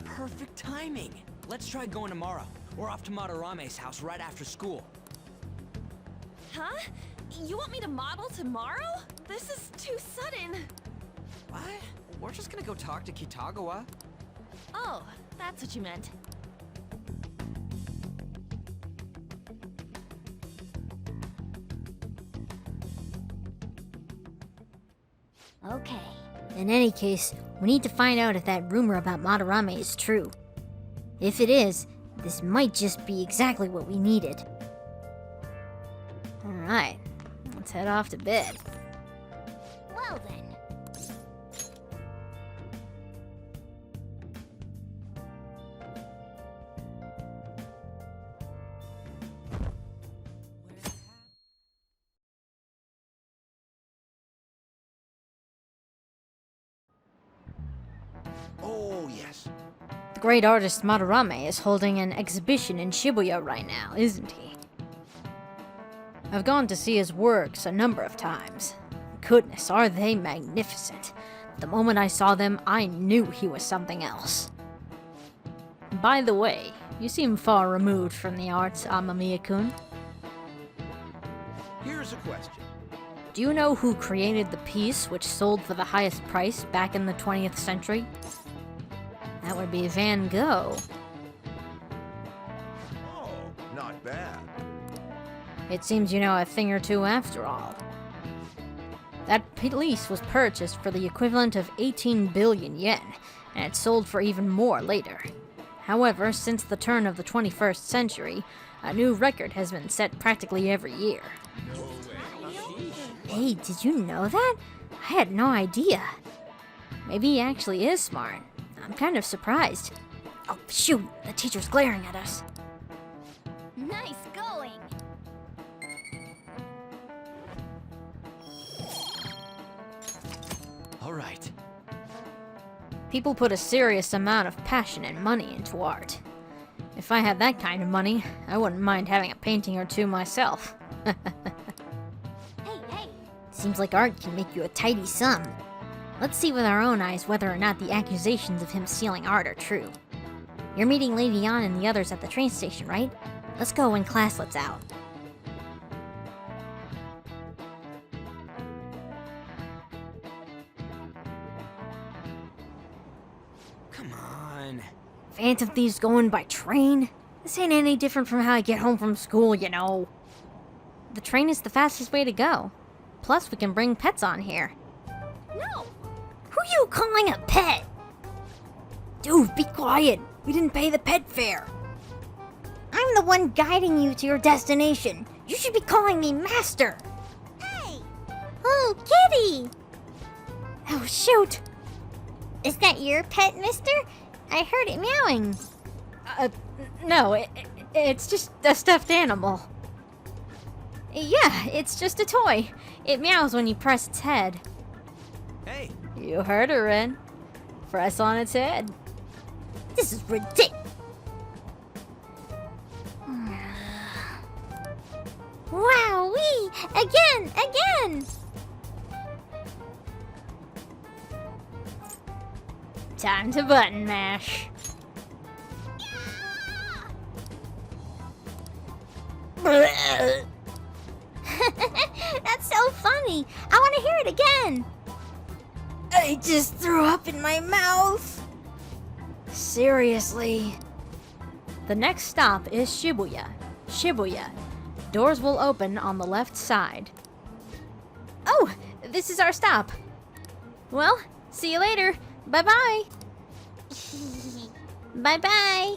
S10: Perfect timing. Let's try going tomorrow. We're off to Madarame's house right after school.
S11: Huh? You want me to model tomorrow? This is too sudden.
S10: What? We're just gonna go talk to Kitagawa.
S11: Oh, that's what you meant.
S2: Okay. In any case, we need to find out if that rumor about Madarame is true. If it is, this might just be exactly what we needed. Alright, let's head off to bed.
S12: Well then.
S4: Oh, yes.
S1: The great artist Madarame is holding an exhibition in Shibuya right now, isn't he? I've gone to see his works a number of times. Goodness, are they magnificent. The moment I saw them, I knew he was something else. By the way, you seem far removed from the arts, Amamiya-kun.
S4: Here's a question.
S1: Do you know who created the piece which sold for the highest price back in the 20th century? That would be Van Gogh.
S4: Oh, not bad.
S1: It seems you know a thing or two after all. That piece was purchased for the equivalent of 18 billion yen, and it sold for even more later. However, since the turn of the 21st century, a new record has been set practically every year.
S2: Hey, did you know that? I had no idea.
S1: Maybe he actually is smart. I'm kind of surprised.
S2: Oh, shoot! The teacher's glaring at us.
S12: Nice going!
S10: All right.
S1: People put a serious amount of passion and money into art. If I had that kind of money, I wouldn't mind having a painting or two myself.
S12: Hey, hey!
S2: Seems like art can make you a tidy sum. Let's see with our own eyes whether or not the accusations of him stealing art are true. You're meeting Lady Yan and the others at the train station, right? Let's go when class lets out. Phantom Thief's going by train? This ain't any different from how I get home from school, you know.
S1: The train is the fastest way to go. Plus, we can bring pets on here.
S12: No!
S2: Who you calling a pet? Dude, be quiet. We didn't pay the pet fare. I'm the one guiding you to your destination. You should be calling me Master.
S12: Hey!
S2: Oh, kitty! Oh, shoot.
S12: Is that your pet, mister? I heard it meowing.
S1: No, it's just a stuffed animal. Yeah, it's just a toy. It meows when you press its head.
S10: Hey!
S1: You heard her, Ren. Press on its head.
S2: This is ridiculous.
S12: Wowee! Again!
S1: Time to button mash.
S12: That's so funny. I want to hear it again.
S2: I just threw up in my mouth. Seriously.
S1: The next stop is Shibuya. Shibuya. Doors will open on the left side. Oh, this is our stop. Well, see you later. Bye-bye.
S12: Bye-bye.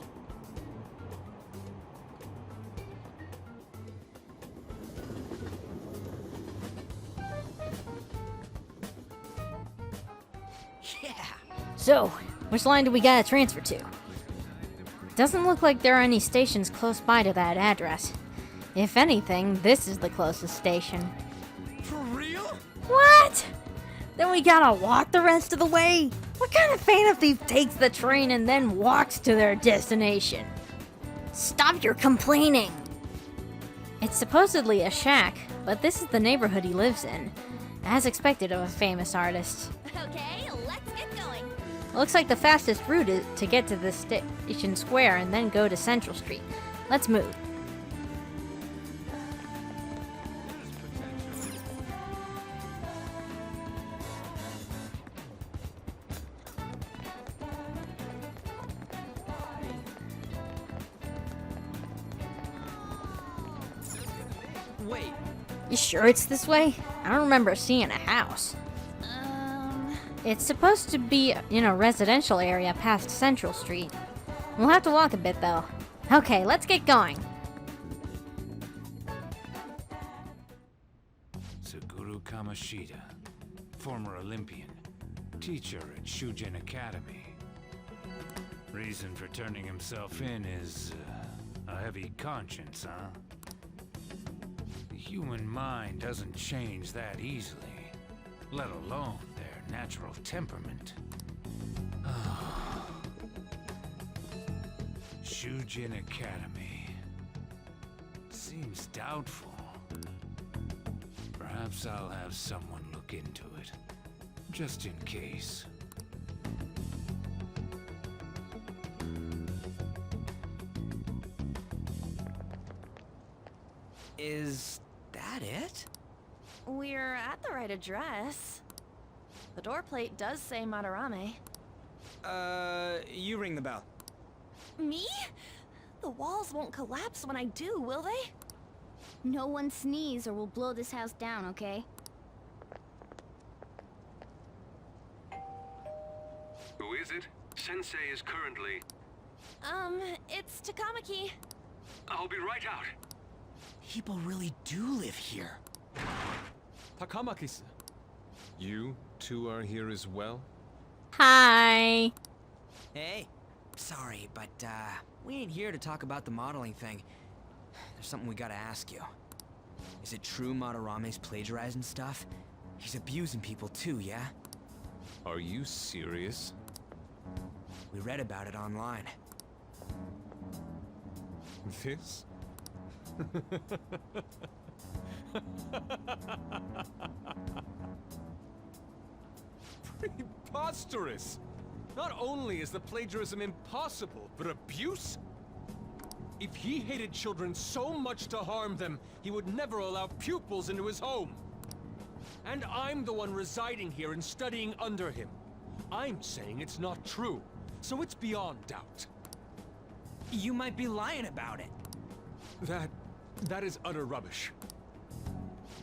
S1: So, which line do we gotta transfer to? Doesn't look like there are any stations close by to that address. If anything, this is the closest station.
S8: For real?
S1: What? Then we gotta walk the rest of the way? What kind of Phantom Thief takes the train and then walks to their destination?
S2: Stop your complaining.
S1: It's supposedly a shack, but this is the neighborhood he lives in, as expected of a famous artist.
S12: Okay, let's get going.
S1: Looks like the fastest route is to get to the station square and then go to Central Street. Let's move.
S10: Wait,
S1: You sure it's this way? I don't remember seeing a house. It's supposed to be in a residential area past Central Street. We'll have to walk a bit, though. Okay, let's get going.
S15: Suguru Kamoshida, former Olympian, teacher at Shujin Academy. Reason for turning himself in is a heavy conscience, huh? The human mind doesn't change that easily, let alone their natural temperament. Shujin Academy. Seems doubtful. Perhaps I'll have someone look into it, just in case.
S10: is that it?
S11: We're at the right address. The door plate does say Madarame.
S10: You ring the bell.
S11: Me? The walls won't collapse when I do, will they?
S12: No one sneeze or we'll blow this house down, okay?
S16: Who is it? Sensei is currently...
S11: It's Takamaki.
S16: I'll be right out.
S10: People really do live here.
S6: Takamaki-san. You two are here as well?
S1: Hi.
S10: Hey. Sorry, but, we ain't here to talk about the modeling thing. There's something we gotta ask you. Is it true Madarame's plagiarizing stuff? He's abusing people too, yeah?
S6: Are you serious?
S10: We read about it online.
S6: This? Preposterous! Not only is the plagiarism impossible, but abuse? If he hated children so much to harm them, he would never allow pupils into his home. And I'm the one residing here and studying under him. I'm saying it's not true, so it's beyond doubt.
S10: You might be lying about it.
S6: That is utter rubbish.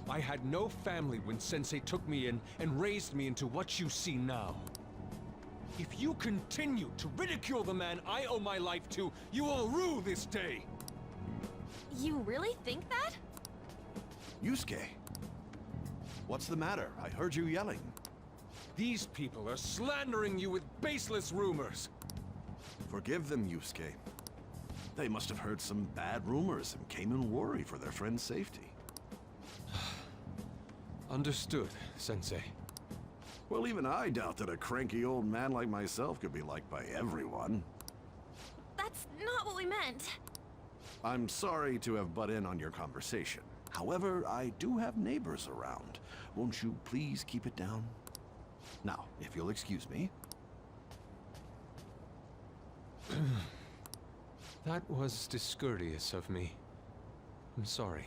S6: I had no family when Sensei took me in and raised me into what you see now. If you continue to ridicule the man I owe my life to, you will rue this day.
S11: You really think that?
S14: Yusuke, what's the matter? I heard you yelling.
S6: These people are slandering you with baseless rumors.
S14: Forgive them, Yusuke. They must have heard some bad rumors and came in worry for their friend's safety.
S6: Understood, Sensei.
S14: Well, even I doubt that a cranky old man like myself could be liked by everyone.
S11: That's not what we meant.
S14: I'm sorry to have butt in on your conversation. However, I do have neighbors around. Won't you please keep it down? Now, if you'll excuse me.
S6: That was discourteous of me. I'm sorry.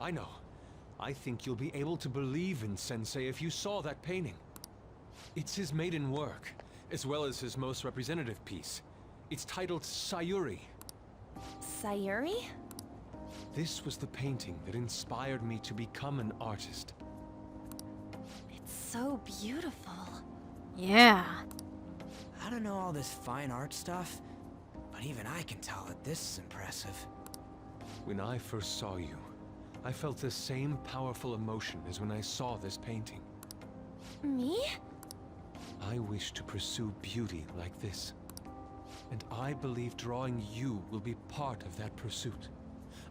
S6: I know. I think you'll be able to believe in Sensei if you saw that painting. It's his maiden work, as well as his most representative piece. It's titled Sayuri.
S11: Sayuri?
S6: This was the painting that inspired me to become an artist.
S11: It's so beautiful.
S1: Yeah.
S10: I don't know all this fine art stuff, but even I can tell that this is impressive.
S6: When I first saw you, I felt the same powerful emotion as when I saw this painting.
S11: Me?
S6: I wish to pursue beauty like this. And I believe drawing you will be part of that pursuit.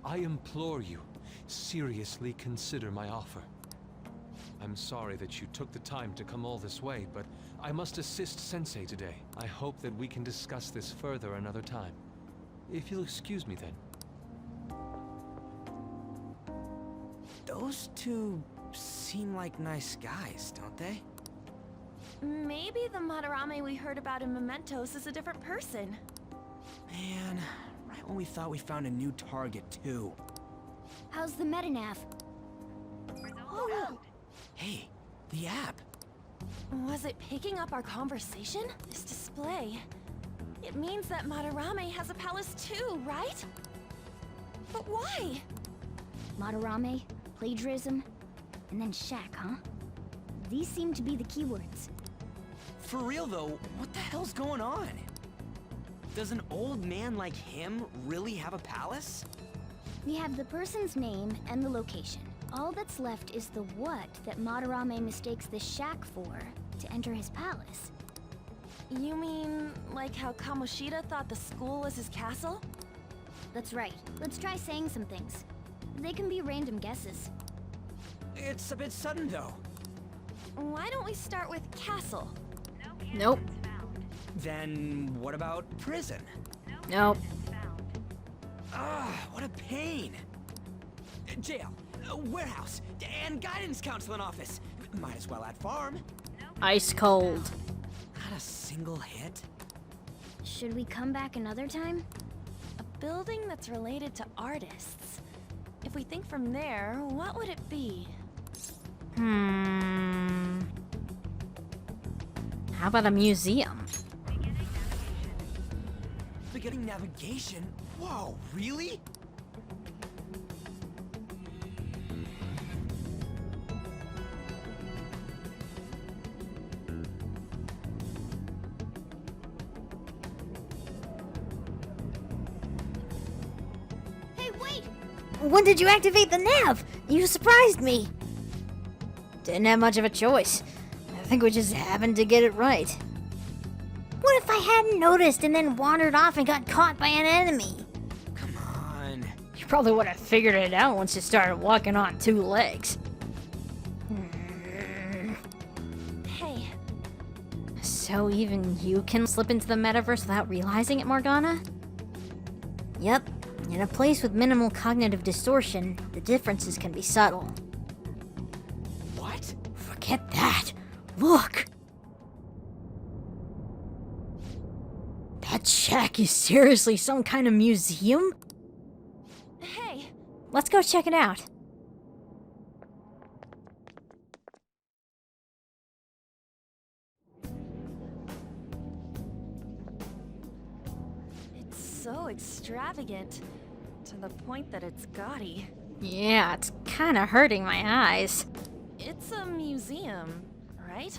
S6: I implore you, seriously consider my offer. I'm sorry that you took the time to come all this way, but I must assist Sensei today. I hope that we can discuss this further another time. If you'll excuse me then.
S10: Those two seem like nice guys, don't they?
S11: Maybe the Madarame we heard about in Mementos is a different person.
S10: Man, right when we thought we found a new target, too.
S12: How's the metanav?
S11: Oh,
S10: Hey, the app.
S11: was it picking up our conversation? This display. It means that Madarame has a palace too, right? But why?
S12: Madarame, plagiarism, and then Shaq, huh? These seem to be the keywords.
S10: For real though, what the hell's going on? Does an old man like him really have a palace?
S12: We have the person's name and the location. All that's left is the what that Madarame mistakes the shack for to enter his palace.
S11: You mean, like how Kamoshida thought the school was his castle?
S12: That's right. Let's try saying some things. They can be random guesses.
S10: It's a bit sudden though.
S11: Why don't we start with castle?
S1: Nope.
S10: Then what about prison?
S1: Nope.
S10: What a pain. Jail, warehouse, and guidance counseling office. Might as well add farm.
S1: Ice cold.
S10: Not a single hit.
S12: Should we come back another time?
S11: A building that's related to artists. If we think from there, what would it be?
S1: How about a museum?
S10: Beginning navigation? Whoa, really?
S12: Hey, wait!
S2: When did you activate the nav? You surprised me.
S1: Didn't have much of a choice. I think we just happened to get it right.
S2: What if I hadn't noticed and then wandered off and got caught by an enemy?
S10: Come on.
S1: You probably would have figured it out once you started walking on two legs.
S11: Hey.
S1: So even you can slip into the metaverse without realizing it, Morgana?
S2: Yep. In a place with minimal cognitive distortion, the differences can be subtle.
S10: What?
S1: Forget that. Look! That shack is seriously some kind of museum?
S11: Hey!
S1: Let's go check it out.
S11: so extravagant. To the point that it's gaudy.
S1: Yeah, it's kinda hurting my eyes.
S11: It's a museum, right?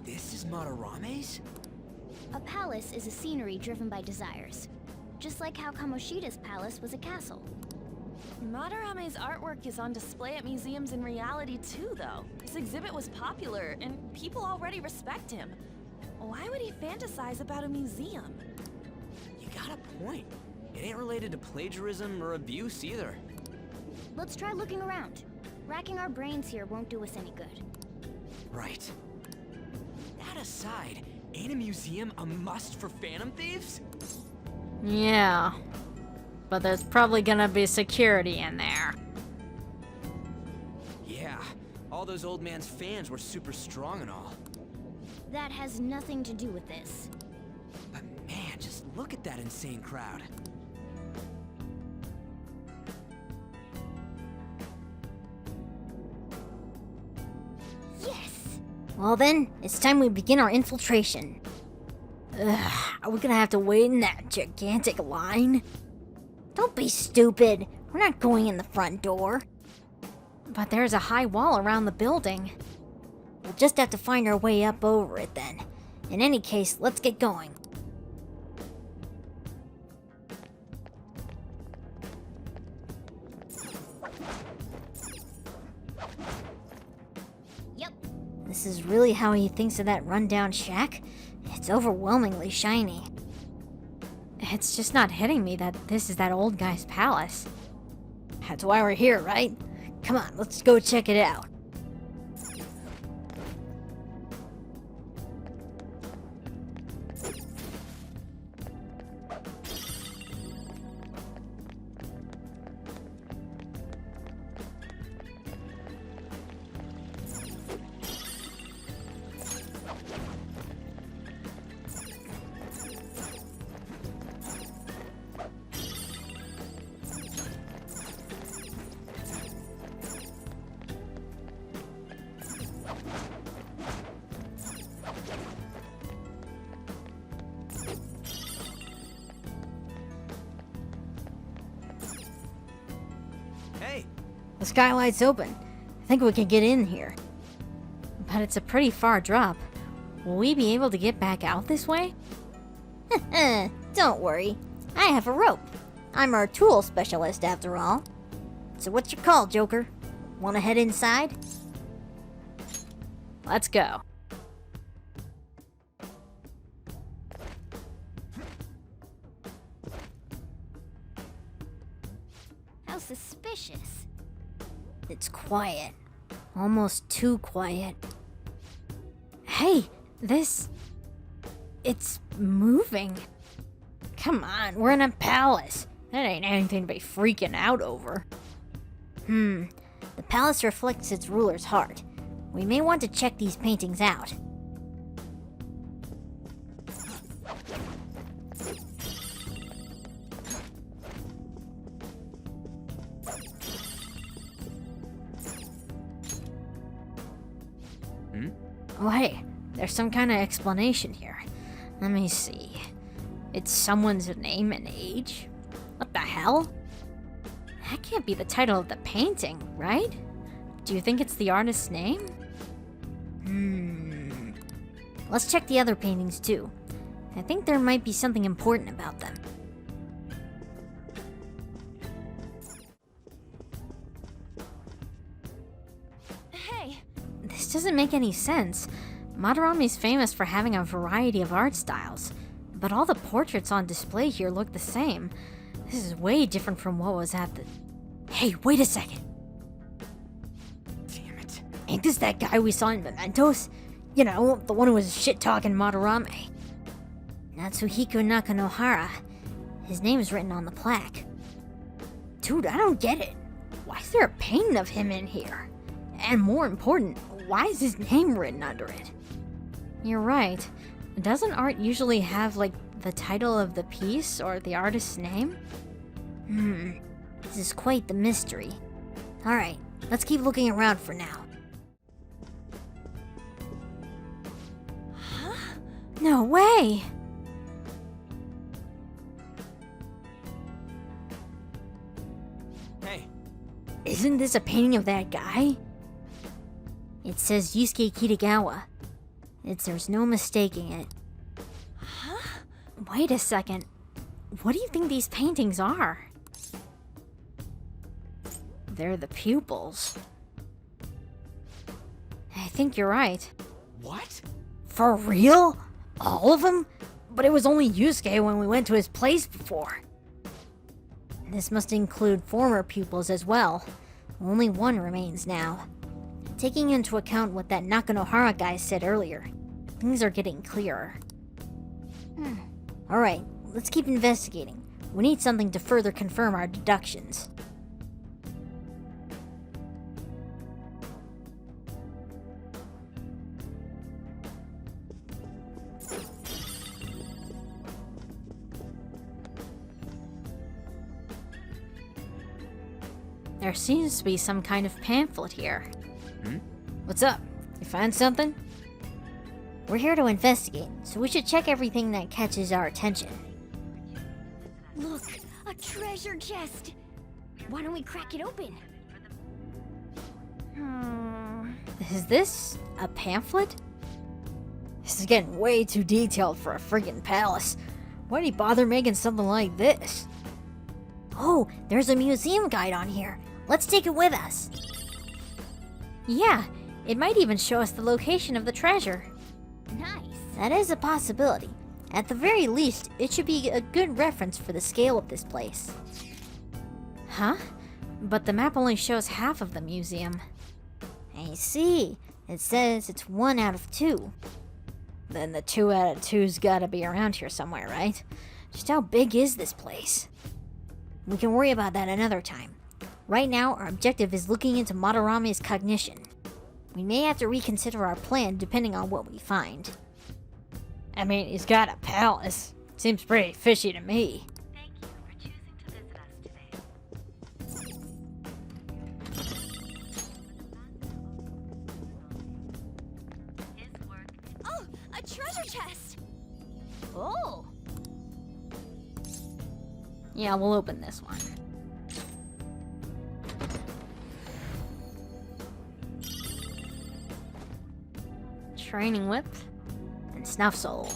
S10: This is Madarame's?
S12: A palace is a scenery driven by desires. Just like how Kamoshida's palace was a castle.
S11: Madarame's artwork is on display at museums in reality too, though. His exhibit was popular, and people already respect him. Why would he fantasize about a museum?
S10: You got a point. It ain't related to plagiarism or abuse either.
S12: Let's try looking around. Racking our brains here won't do us any good.
S10: Right. That aside, ain't a museum a must for Phantom Thieves?
S1: Yeah. But there's probably gonna be security in there.
S10: Yeah, all those old man's fans were super strong and all.
S12: That has nothing to do with this.
S10: But man, just look at that insane crowd.
S2: Yes! Well then, it's time we begin our infiltration. Ugh, are we gonna have to wait in that gigantic line? Don't be stupid. We're not going in the front door.
S1: But there's a high wall around the building.
S2: We'll just have to find our way up over it then. In any case, let's get going.
S12: Yep.
S2: This is really how he thinks of that rundown shack? It's overwhelmingly shiny.
S1: It's just not hitting me that this is that old guy's palace.
S2: That's why we're here, right? Come on, let's go check it out.
S10: Hey!
S2: The skylight's open. I think we can get in here.
S1: But it's a pretty far drop. Will we be able to get back out this way?
S2: Don't worry. I have a rope. I'm our tool specialist after all. So what's your call, Joker? Wanna head inside?
S1: Let's go.
S12: How suspicious.
S2: It's quiet. Almost too quiet.
S1: Hey, this... It's moving. Come on, we're in a palace. That ain't anything to be freaking out over.
S2: The palace reflects its ruler's heart. We may want to check these paintings out.
S1: Oh hey, there's some kind of explanation here. Let me see. It's someone's name and age? What the hell? That can't be the title of the painting, right? Do you think it's the artist's name?
S2: Let's check the other paintings too. I think there might be something important about them.
S11: Hey!
S1: This doesn't make any sense. Madarame's famous for having a variety of art styles, but all the portraits on display here look the same. This is way different from what was at the... Hey, wait a second!
S10: Damn it.
S2: Ain't this that guy we saw in Mementos? You know, the one who was shit-talking Madarame. Natsuhiko Nakanohara. His name is written on the plaque. Dude, I don't get it. Why is there a painting of him in here? And more important, why is his name written under it?
S1: You're right. Doesn't art usually have, like, the title of the piece or the artist's name?
S2: This is quite the mystery. Alright, let's keep looking around for now.
S1: No way!
S2: Isn't this a painting of that guy? It says Yusuke Kitagawa. There's no mistaking it.
S11: Huh?
S2: Wait a second. What do you think these paintings are? They're the pupils. I think you're right.
S10: What?
S2: For real? All of them? But it was only Yusuke when we went to his place before. This must include former pupils as well. Only one remains now. Taking into account what that Nakanohara guy said earlier, things are getting clearer. Alright, let's keep investigating. We need something to further confirm our deductions. There seems to be some kind of pamphlet here. What's up? You find something? We're here to investigate, so we should check everything that catches our attention.
S12: Look, a treasure chest! Why don't we crack it open?
S2: Is this a pamphlet? This is getting way too detailed for a friggin' palace. Why'd he bother making something like this? Oh, there's a museum guide on here. Let's take it with us. Yeah, it might even show us the location of the treasure.
S12: Nice.
S2: That is a possibility. At the very least, it should be a good reference for the scale of this place. Huh? But the map only shows half of the museum. I see. It says it's 1 out of 2. Then the 2 out of 2's gotta be around here somewhere, right? Just how big is this place? We can worry about that another time. Right now, our objective is looking into Madarame's cognition. We may have to reconsider our plan depending on what we find. I mean, he's got a palace. Seems pretty fishy to me.
S5: Thank you for choosing to visit us today.
S11: Oh, a treasure chest!
S12: Oh!
S2: Yeah, we'll open this one. Training whip and snuff soul.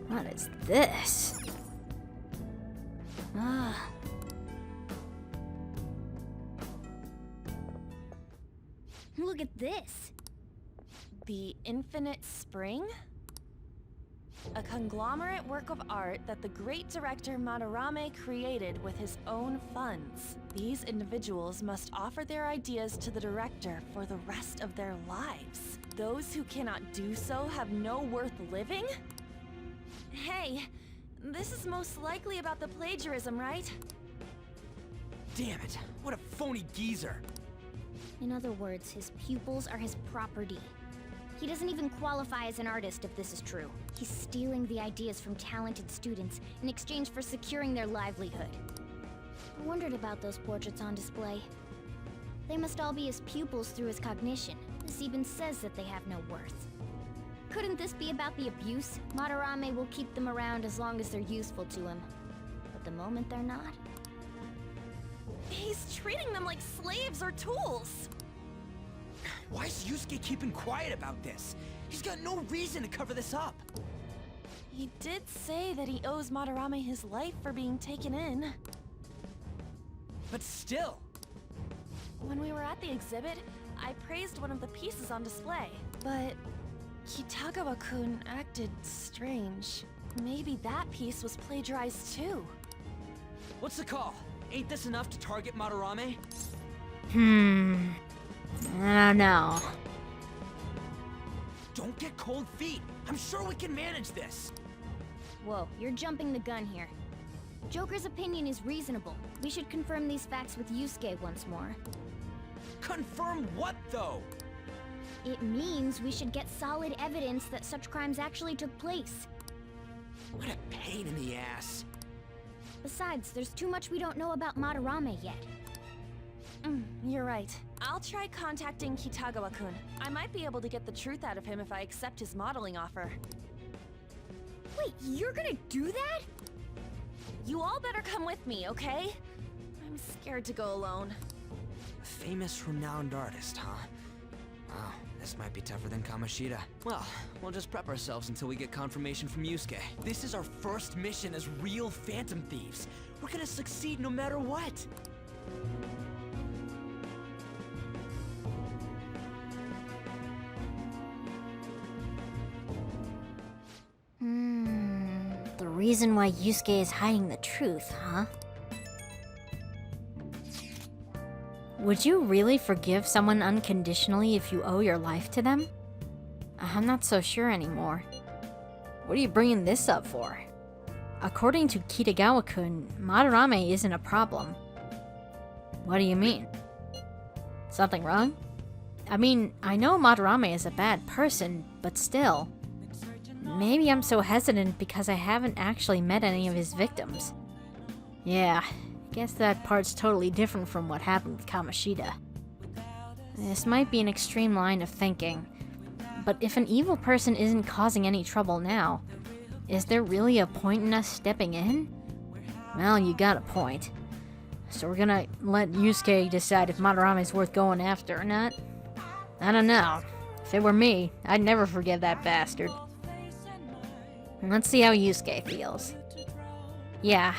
S2: What is this?
S12: Look at this.
S11: The Infinite Spring? A conglomerate work of art that the great director Madarame created with his own funds. These individuals must offer their ideas to the director for the rest of their lives. Those who cannot do so have no worth living? Hey, this is most likely about the plagiarism, right?
S10: Damn it, what a phony geezer.
S12: In other words, his pupils are his property. He doesn't even qualify as an artist if this is true. He's stealing the ideas from talented students in exchange for securing their livelihood. I wondered about those portraits on display. They must all be his pupils through his cognition. This even says that they have no worth. Couldn't this be about the abuse? Madarame will keep them around as long as they're useful to him. But the moment they're not...
S11: He's treating them like slaves or tools!
S10: Why is Yusuke keeping quiet about this? He's got no reason to cover this up.
S11: He did say that he owes Madarame his life for being taken in.
S10: But still...
S11: When we were at the exhibit, I praised one of the pieces on display. But Kitagawa-kun acted strange. Maybe that piece was plagiarized too.
S10: What's the call? Ain't this enough to target Madarame?
S2: I don't know.
S10: Don't get cold feet. I'm sure we can manage this.
S12: Whoa, you're jumping the gun here. Joker's opinion is reasonable. We should confirm these facts with Yusuke once more.
S10: Confirm what, though?
S12: It means we should get solid evidence that such crimes actually took place.
S10: What a pain in the ass.
S12: Besides, there's too much we don't know about Madarame yet.
S11: You're right. I'll try contacting Kitagawa-kun. I might be able to get the truth out of him if I accept his modeling offer.
S12: Wait, you're gonna do that?
S11: You all better come with me, okay? I'm scared to go alone.
S10: A famous, renowned artist, huh? Wow, this might be tougher than Kamoshida. Well, we'll just prep ourselves until we get confirmation from Yusuke. This is our first mission as real Phantom Thieves. We're gonna succeed no matter what.
S2: The reason why Yusuke is hiding the truth, huh? Would you really forgive someone unconditionally if you owe your life to them? I'm not so sure anymore. What are you bringing this up for? According to Kitagawa-kun, Madarame isn't a problem. What do you mean? Something wrong? I mean, I know Madarame is a bad person, but still. Maybe I'm so hesitant because I haven't actually met any of his victims. Yeah, I guess that part's totally different from what happened with Kamoshida. This might be an extreme line of thinking, but if an evil person isn't causing any trouble now, is there really a point in us stepping in? Well, you got a point. So we're gonna let Yusuke decide if Madarame's worth going after or not? I don't know. If it were me, I'd never forgive that bastard. Let's see how Yusuke feels. Yeah,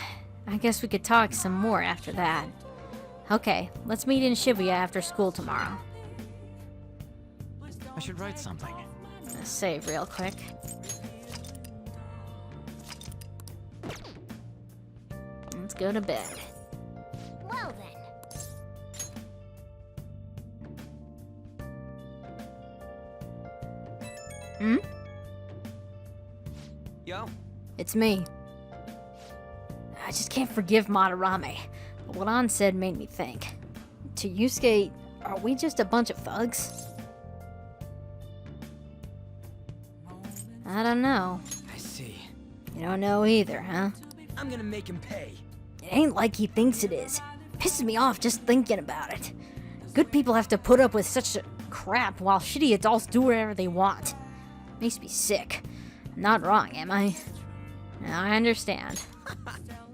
S2: I guess we could talk some more after that. Okay, let's meet in Shibuya after school tomorrow.
S17: I should write something.
S2: Let's save real quick. Let's go to bed.
S12: Well then.
S10: Yo?
S2: It's me. I just can't forgive Madarame. But what An said made me think. To Yusuke, are we just a bunch of thugs? I don't know.
S10: I see.
S2: You don't know either, huh?
S10: I'm gonna make him pay.
S2: It ain't like he thinks it is. Pisses me off just thinking about it. Good people have to put up with such crap while shitty adults do whatever they want. Makes me sick. I'm not wrong, am I? I understand.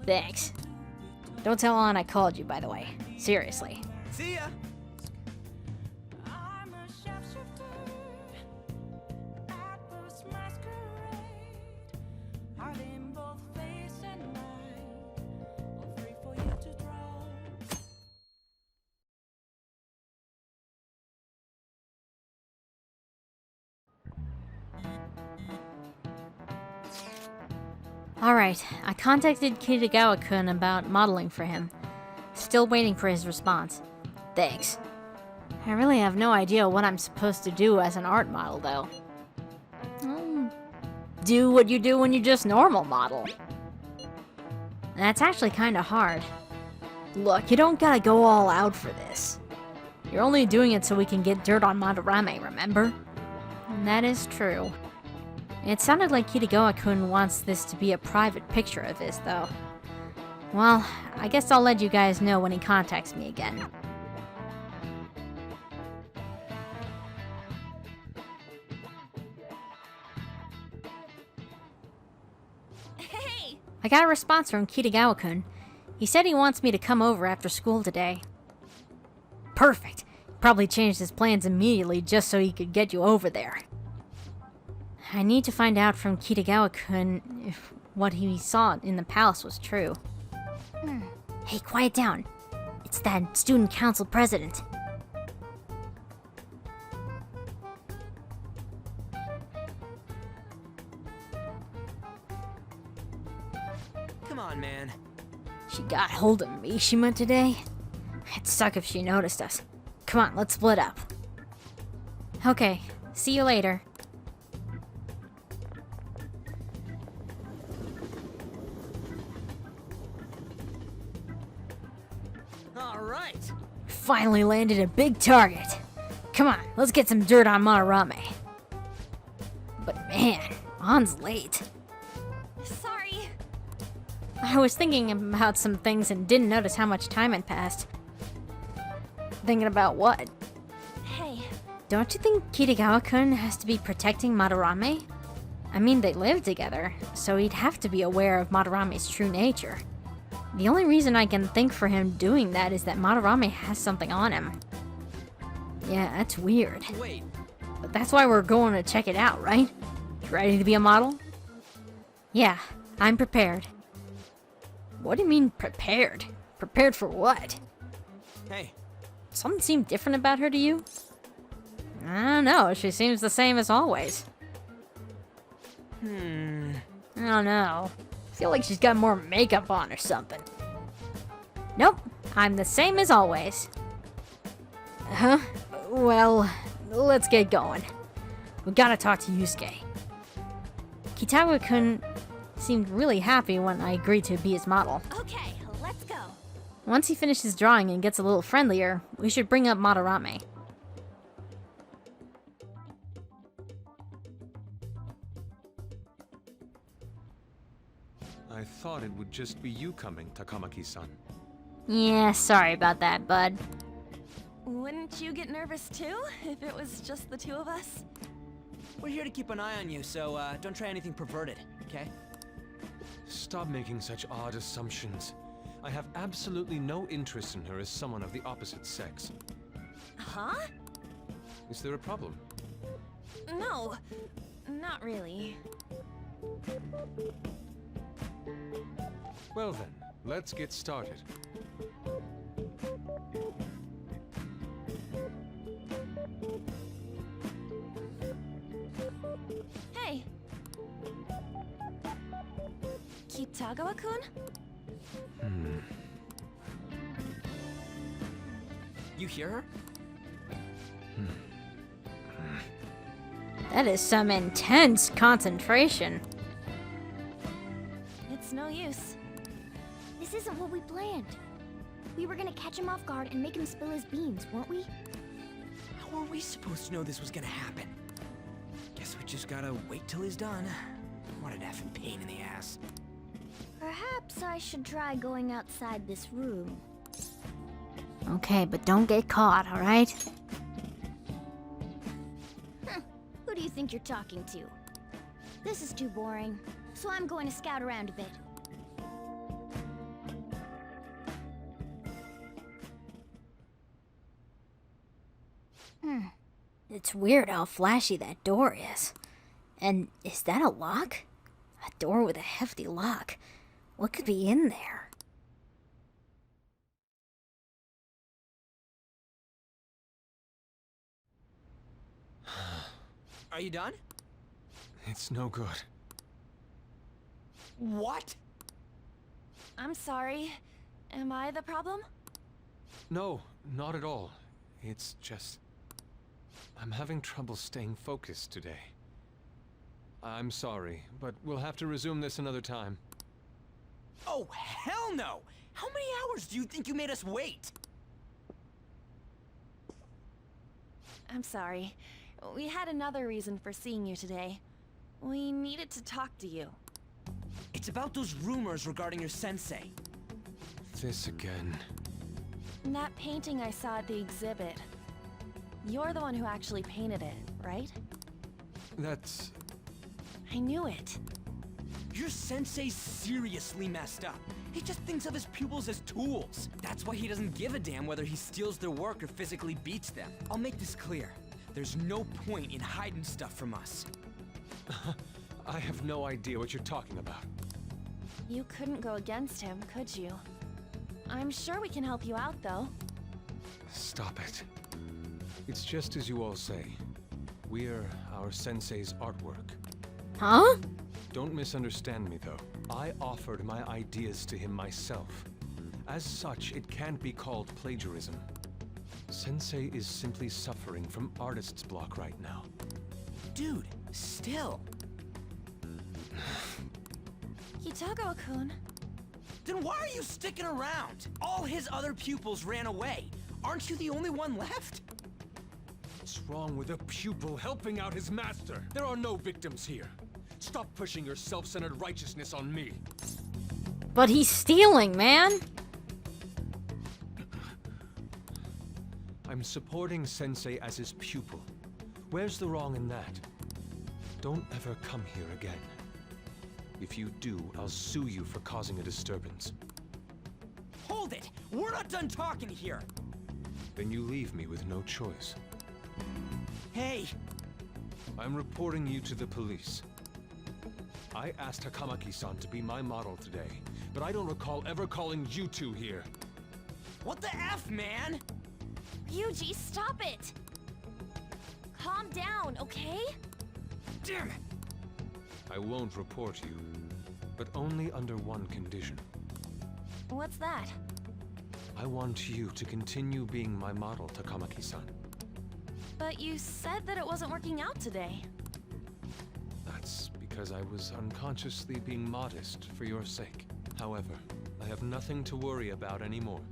S2: Thanks. Don't tell An I called you, by the way. Seriously.
S10: See ya!
S2: Alright, I contacted Kitagawa-kun about modeling for him. Still waiting for his response. Thanks. I really have no idea what I'm supposed to do as an art model, though. Do what you do when you just normal model. That's actually kinda hard. Look, you don't gotta go all out for this. You're only doing it so we can get dirt on Madarame, remember? And that is true. It sounded like Kitagawa-kun wants this to be a private picture of his, though. Well, I guess I'll let you guys know when he contacts me again.
S11: Hey!
S2: I got a response from Kitagawa-kun. He said he wants me to come over after school today. Perfect. Probably changed his plans immediately just so he could get you over there. I need to find out from Kitagawa-kun if what he saw in the palace was true. Hey, quiet down. It's that student council president.
S10: Come on, man.
S2: She got hold of Mishima today? It'd suck if she noticed us. Come on, let's split up. Okay, see you later.
S10: Alright!
S2: Finally landed a big target. Come on, let's get some dirt on Madarame. But man, An's late.
S11: Sorry.
S1: I was thinking about some things and didn't notice how much time had passed. Thinking about what?
S11: Hey.
S1: Don't you think Kitagawa-kun has to be protecting Madarame? I mean, they live together, so he'd have to be aware of Madarame's true nature. The only reason I can think for him doing that is that Madarame has something on him. Yeah, that's weird.
S10: Wait.
S1: But that's why we're going to check it out, right? Ready to be a model? Yeah, I'm prepared. What do you mean, prepared? Prepared for what?
S10: Hey.
S1: Something seemed different about her to you? I don't know, she seems the same as always. I don't know. I feel like she's got more makeup on or something. Nope, I'm the same as always. Huh? Well, let's get going. We gotta talk to Yusuke. Kitagawa-kun seemed really happy when I agreed to be his model.
S11: Okay, let's go.
S1: Once he finishes drawing and gets a little friendlier, we should bring up Madarame.
S6: I thought it would just be you coming, Takamaki-san.
S1: Yeah, sorry about that, bud.
S11: Wouldn't you get nervous too, if it was just the two of us?
S10: We're here to keep an eye on you, so don't try anything perverted, okay?
S6: Stop making such odd assumptions. I have absolutely no interest in her as someone of the opposite sex.
S11: Huh?
S6: Is there a problem?
S11: No, not really.
S6: Well then, let's get started.
S11: Hey. Kitagawa-kun?
S10: You hear her?
S1: That is some intense concentration.
S11: It's no use.
S12: This isn't what we planned. We were gonna catch him off guard and make him spill his beans, weren't we?
S10: How are we supposed to know this was gonna happen? Guess we just gotta wait till he's done. What an effing pain in the ass.
S12: Perhaps I should try going outside this room.
S1: Okay, but don't get caught, alright?
S12: Who do you think you're talking to? This is too boring, so I'm going to scout around a bit.
S1: It's weird how flashy that door is. And is that a lock? A door with a hefty lock. What could be in there?
S10: Are you done?
S6: It's no good.
S10: What?
S11: I'm sorry. Am I the problem?
S6: No, not at all. It's just... I'm having trouble staying focused today. I'm sorry, but we'll have to resume this another time.
S10: Oh, hell no! How many hours do you think you made us wait?
S11: I'm sorry. We had another reason for seeing you today. We needed to talk to you.
S10: It's about those rumors regarding your sensei.
S6: This again.
S11: That painting I saw at the exhibit. You're the one who actually painted it, right?
S6: That's...
S11: I knew it.
S10: Your sensei's seriously messed up. He just thinks of his pupils as tools. That's why he doesn't give a damn whether he steals their work or physically beats them. I'll make this clear. There's no point in hiding stuff from us.
S6: I have no idea what you're talking about.
S11: You couldn't go against him, could you? I'm sure we can help you out, though.
S6: Stop it. It's just as you all say. We're our sensei's artwork.
S1: Huh?
S6: Don't misunderstand me, though. I offered my ideas to him myself. As such, it can't be called plagiarism. Sensei is simply suffering from artist's block right now.
S10: Dude, still.
S11: Kitagawa-kun.
S10: Then why are you sticking around? All his other pupils ran away. Aren't you the only one left?
S7: What's wrong with a pupil helping out his master? There are no victims here. Stop pushing your self-centered righteousness on me.
S1: But he's stealing, man!
S6: I'm supporting Sensei as his pupil. Where's the wrong in that? Don't ever come here again. If you do, I'll sue you for causing a disturbance.
S10: Hold it! We're not done talking here!
S6: Then you leave me with no choice.
S10: Hey!
S6: I'm reporting you to the police. I asked Takamaki-san to be my model today, but I don't recall ever calling you two here.
S10: What the F, man?
S11: Yuji, stop it! Calm down, okay?
S10: Damn it!
S6: I won't report you, but only under one condition.
S11: What's that?
S6: I want you to continue being my model, Takamaki-san.
S11: But you said that it wasn't working out today.
S6: That's because I was unconsciously being modest for your sake. However, I have nothing to worry about anymore.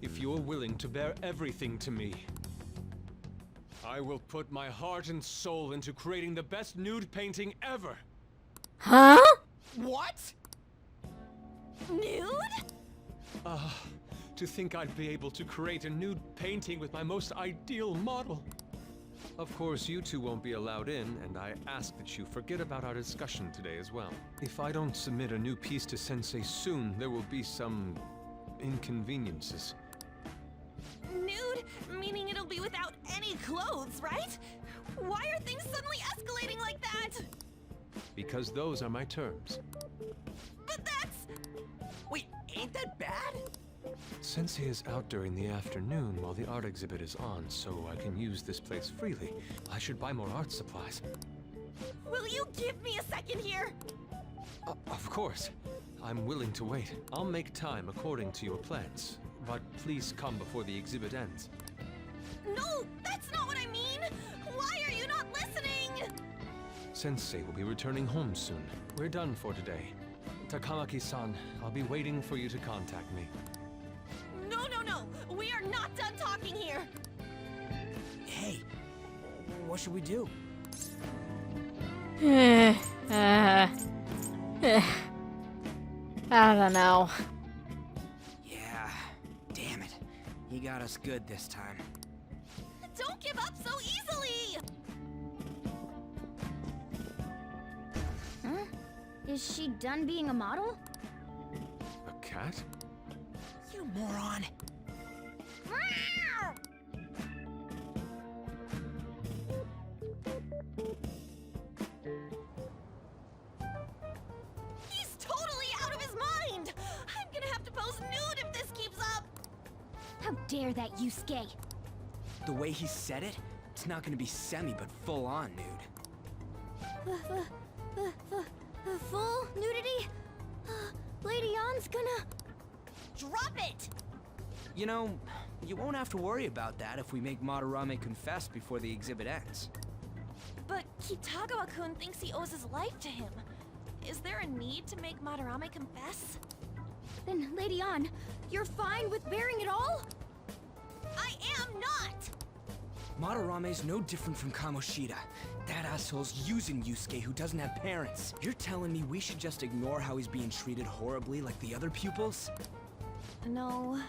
S6: If you're willing to bear everything to me, I will put my heart and soul into creating the best nude painting ever!
S1: Huh?
S10: What?
S11: Nude?
S6: To think I'd be able to create a nude painting with my most ideal model. Of course, you two won't be allowed in, and I ask that you forget about our discussion today as well. If I don't submit a new piece to Sensei soon, there will be some inconveniences.
S11: Nude? Meaning it'll be without any clothes, right? Why are things suddenly escalating like that?
S6: Because those are my terms.
S11: But that's...
S10: Wait, ain't that bad?
S6: Sensei is out during the afternoon while the art exhibit is on, so I can use this place freely. I should buy more art supplies.
S11: Will you give me a second here?
S6: Of course. I'm willing to wait. I'll make time according to your plans. But please come before the exhibit ends.
S11: No, that's not what I mean! Why are you not listening?
S6: Sensei will be returning home soon. We're done for today. Takamaki-san, I'll be waiting for you to contact me.
S11: No! We are not done talking here!
S10: Hey, what should we do?
S1: I don't know.
S10: Yeah, damn it. He got us good this time.
S11: Don't give up so easily!
S12: Huh? Is she done being a model?
S6: A cat?
S10: You moron!
S11: He's totally out of his mind! I'm gonna have to pose nude if this keeps up!
S12: How dare that, Yusuke?
S10: The way he said it, it's not gonna be semi, but full-on nude.
S12: Full nudity? Lady Ann's gonna...
S11: Drop it!
S10: You know, you won't have to worry about that if we make Madarame confess before the exhibit ends.
S11: But Kitagawa-kun thinks he owes his life to him. Is there a need to make Madarame confess?
S12: Then, Lady Ann, you're fine with bearing it all?
S11: I am not!
S10: Madarame's no different from Kamoshida. That asshole's using Yusuke who doesn't have parents. You're telling me we should just ignore how he's being treated horribly like the other pupils?
S11: No.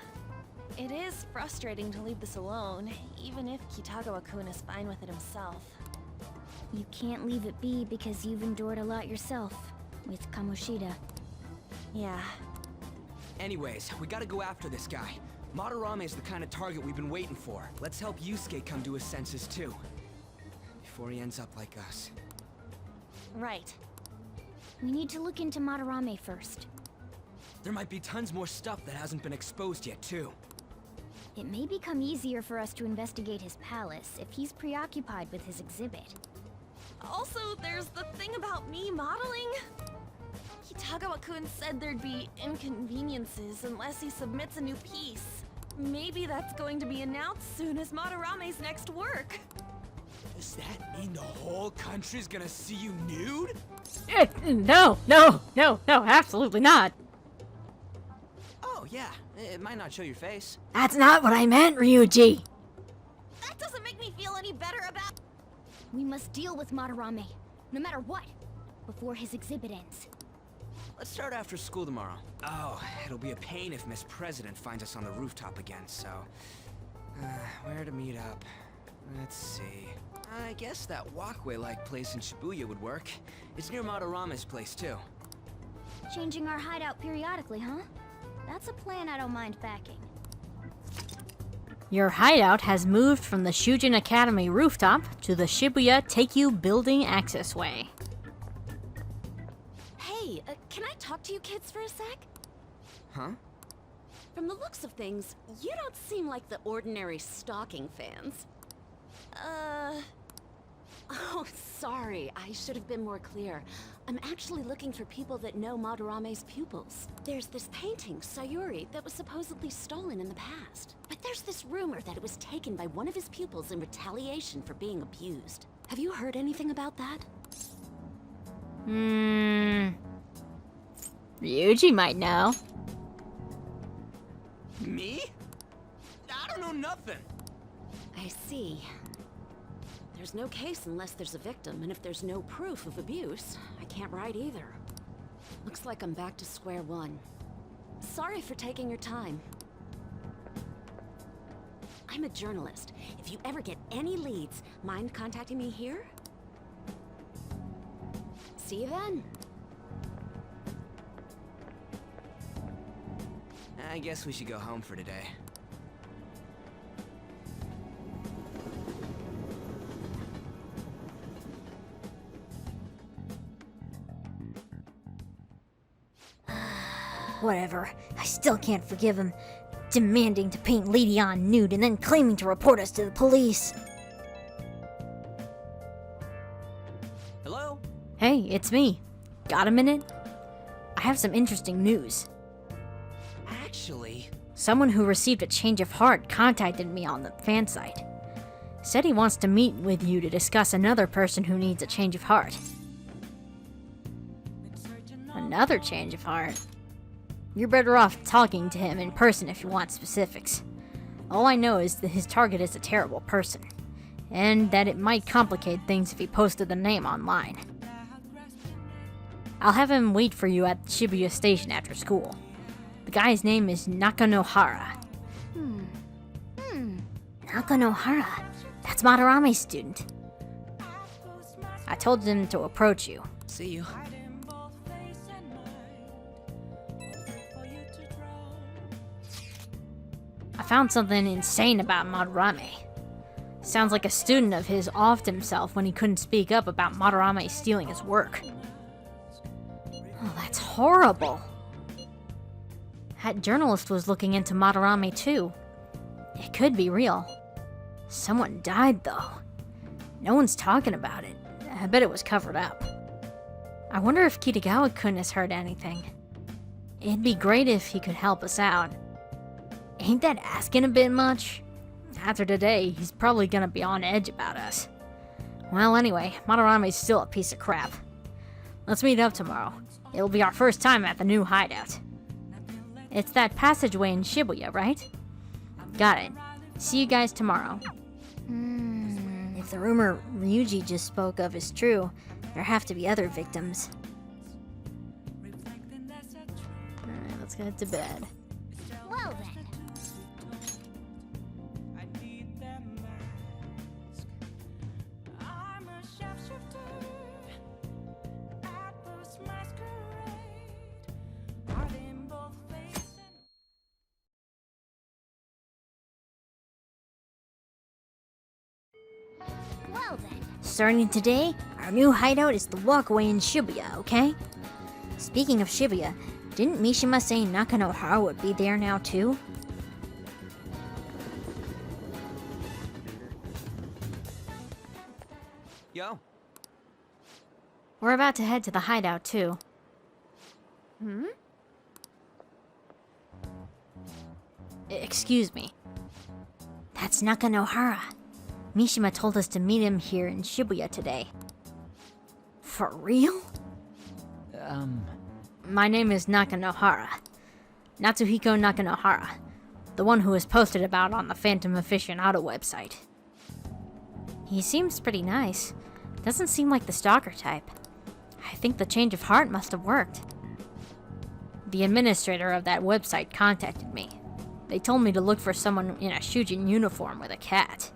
S11: It is frustrating to leave this alone, even if Kitagawa-kun is fine with it himself.
S12: You can't leave it be because you've endured a lot yourself, with Kamoshida.
S11: Yeah.
S10: Anyways, we gotta go after this guy. Madarame's the kind of target we've been waiting for. Let's help Yusuke come to his senses too. Before he ends up like us.
S11: Right.
S12: We need to look into Madarame first.
S10: There might be tons more stuff that hasn't been exposed yet too.
S12: It may become easier for us to investigate his palace if he's preoccupied with his exhibit.
S11: Also, there's the thing about me modeling. Kitagawa-kun said there'd be inconveniences unless he submits a new piece. Maybe that's going to be announced soon as Madarame's next work.
S10: Does that mean the whole country's gonna see you nude?
S1: No, absolutely not.
S10: Oh yeah, it might not show your face.
S1: That's not what I meant, Ryuji.
S11: That doesn't make me feel any better about...
S12: We must deal with Madarame, no matter what, before his exhibit ends.
S10: Let's start after school tomorrow. Oh, it'll be a pain if Miss President finds us on the rooftop again, so... where to meet up? Let's see... I guess that walkway-like place in Shibuya would work. It's near Madorame's place, too.
S12: Changing our hideout periodically, huh? That's a plan I don't mind backing.
S1: Your hideout has moved from the Shujin Academy rooftop to the Shibuya Teikyu building accessway.
S17: Hey, can I talk to you kids for a sec?
S10: Huh?
S17: From the looks of things, you don't seem like the ordinary stalking fans. Oh, sorry, I should have been more clear. I'm actually looking for people that know Madorame's pupils. There's this painting, Sayuri, that was supposedly stolen in the past. But there's this rumor that it was taken by one of his pupils in retaliation for being abused. Have you heard anything about that?
S1: Ryuji might know.
S10: Me? I don't know nothing.
S17: I see. There's no case unless there's a victim, and if there's no proof of abuse, I can't write either. Looks like I'm back to square one. Sorry for taking your time. I'm a journalist. If you ever get any leads, mind contacting me here? See you then.
S10: I guess we should go home for today.
S2: Whatever. I still can't forgive him. Demanding to paint Lady Ann nude and then claiming to report us to the police.
S10: Hello?
S1: Hey, it's me. Got a minute? I have some interesting news.
S10: Actually...
S1: Someone who received a change of heart contacted me on the fan site. Said he wants to meet with you to discuss another person who needs a change of heart. Another change of heart? You're better off talking to him in person if you want specifics. All I know is that his target is a terrible person, and that it might complicate things if he posted the name online. I'll have him wait for you at Shibuya Station after school. The guy's name is Nakanohara.
S2: Nakanohara. That's Madarame's student.
S1: I told him to approach you.
S10: See you.
S1: I found something insane about Madarame. Sounds like a student of his offed himself when he couldn't speak up about Madarame stealing his work. Oh, that's horrible. That journalist was looking into Madarame too. It could be real. Someone died though. No one's talking about it. I bet it was covered up. I wonder if Kitagawa-kun has heard anything. It'd be great if he could help us out. Ain't that asking a bit much? After today, he's probably gonna be on edge about us. Well, anyway, Madarame's still a piece of crap. Let's meet up tomorrow. It'll be our first time at the new hideout. It's that passageway in Shibuya, right? Got it. See you guys tomorrow.
S2: If the rumor Ryuji just spoke of is true, there have to be other victims.
S1: Alright, let's get to bed.
S12: Well then. Well then.
S2: Starting today, our new hideout is the walkway in Shibuya, okay? Speaking of Shibuya, didn't Mishima say Nakanohara would be there now too?
S10: Yo.
S1: We're about to head to the hideout too. Excuse me.
S2: That's Nakanohara. Mishima told us to meet him here in Shibuya today. For real?
S1: My name is Nakanohara. Natsuhiko Nakanohara. The one who was posted about on the Phantom Aficionado website. He seems pretty nice. Doesn't seem like the stalker type. I think the change of heart must have worked. The administrator of that website contacted me. They told me to look for someone in a Shujin uniform with a cat.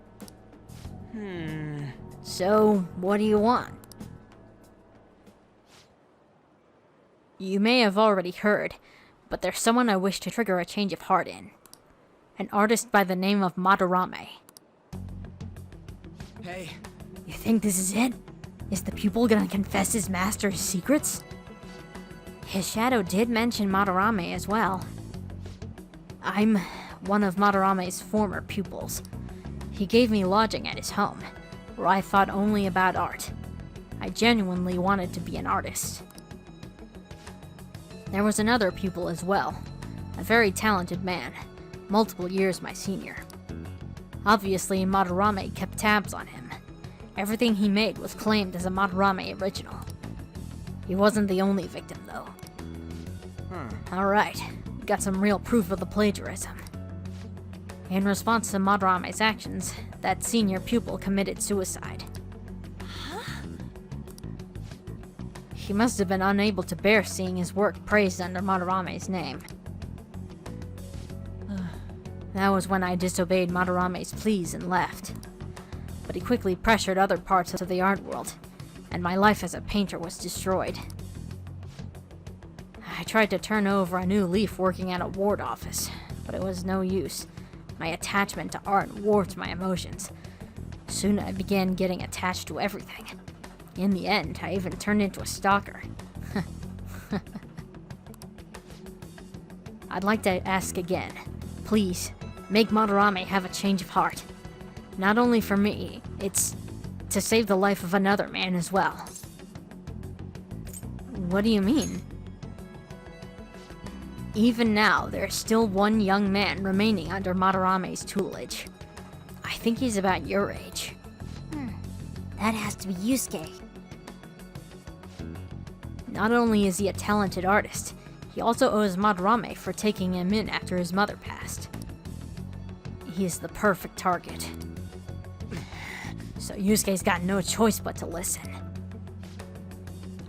S1: So, what do you want? You may have already heard, but there's someone I wish to trigger a change of heart in. An artist by the name of Madarame.
S10: Hey.
S1: You think this is it? Is the pupil gonna confess his master's secrets? His shadow did mention Madarame as well. I'm one of Madarame's former pupils. He gave me lodging at his home, where I thought only about art. I genuinely wanted to be an artist. There was another pupil as well, a very talented man, multiple years my senior. Obviously, Madarame kept tabs on him. Everything he made was claimed as a Madarame original. He wasn't the only victim, though. Alright, we got some real proof of the plagiarism. In response to Madarame's actions, that senior pupil committed suicide. He must have been unable to bear seeing his work praised under Madarame's name. That was when I disobeyed Madarame's pleas and left. But he quickly pressured other parts of the art world, and my life as a painter was destroyed. I tried to turn over a new leaf working at a ward office, but it was no use. My attachment to art warped my emotions. Soon I began getting attached to everything. In the end, I even turned into a stalker. I'd like to ask again. Please, make Madarame have a change of heart. Not only for me, it's to save the life of another man as well. What do you mean? Even now, there's still one young man remaining under Madarame's tutelage. I think he's about your age.
S2: That has to be Yusuke.
S1: Not only is he a talented artist, he also owes Madarame for taking him in after his mother passed. He is the perfect target. So Yusuke's got no choice but to listen.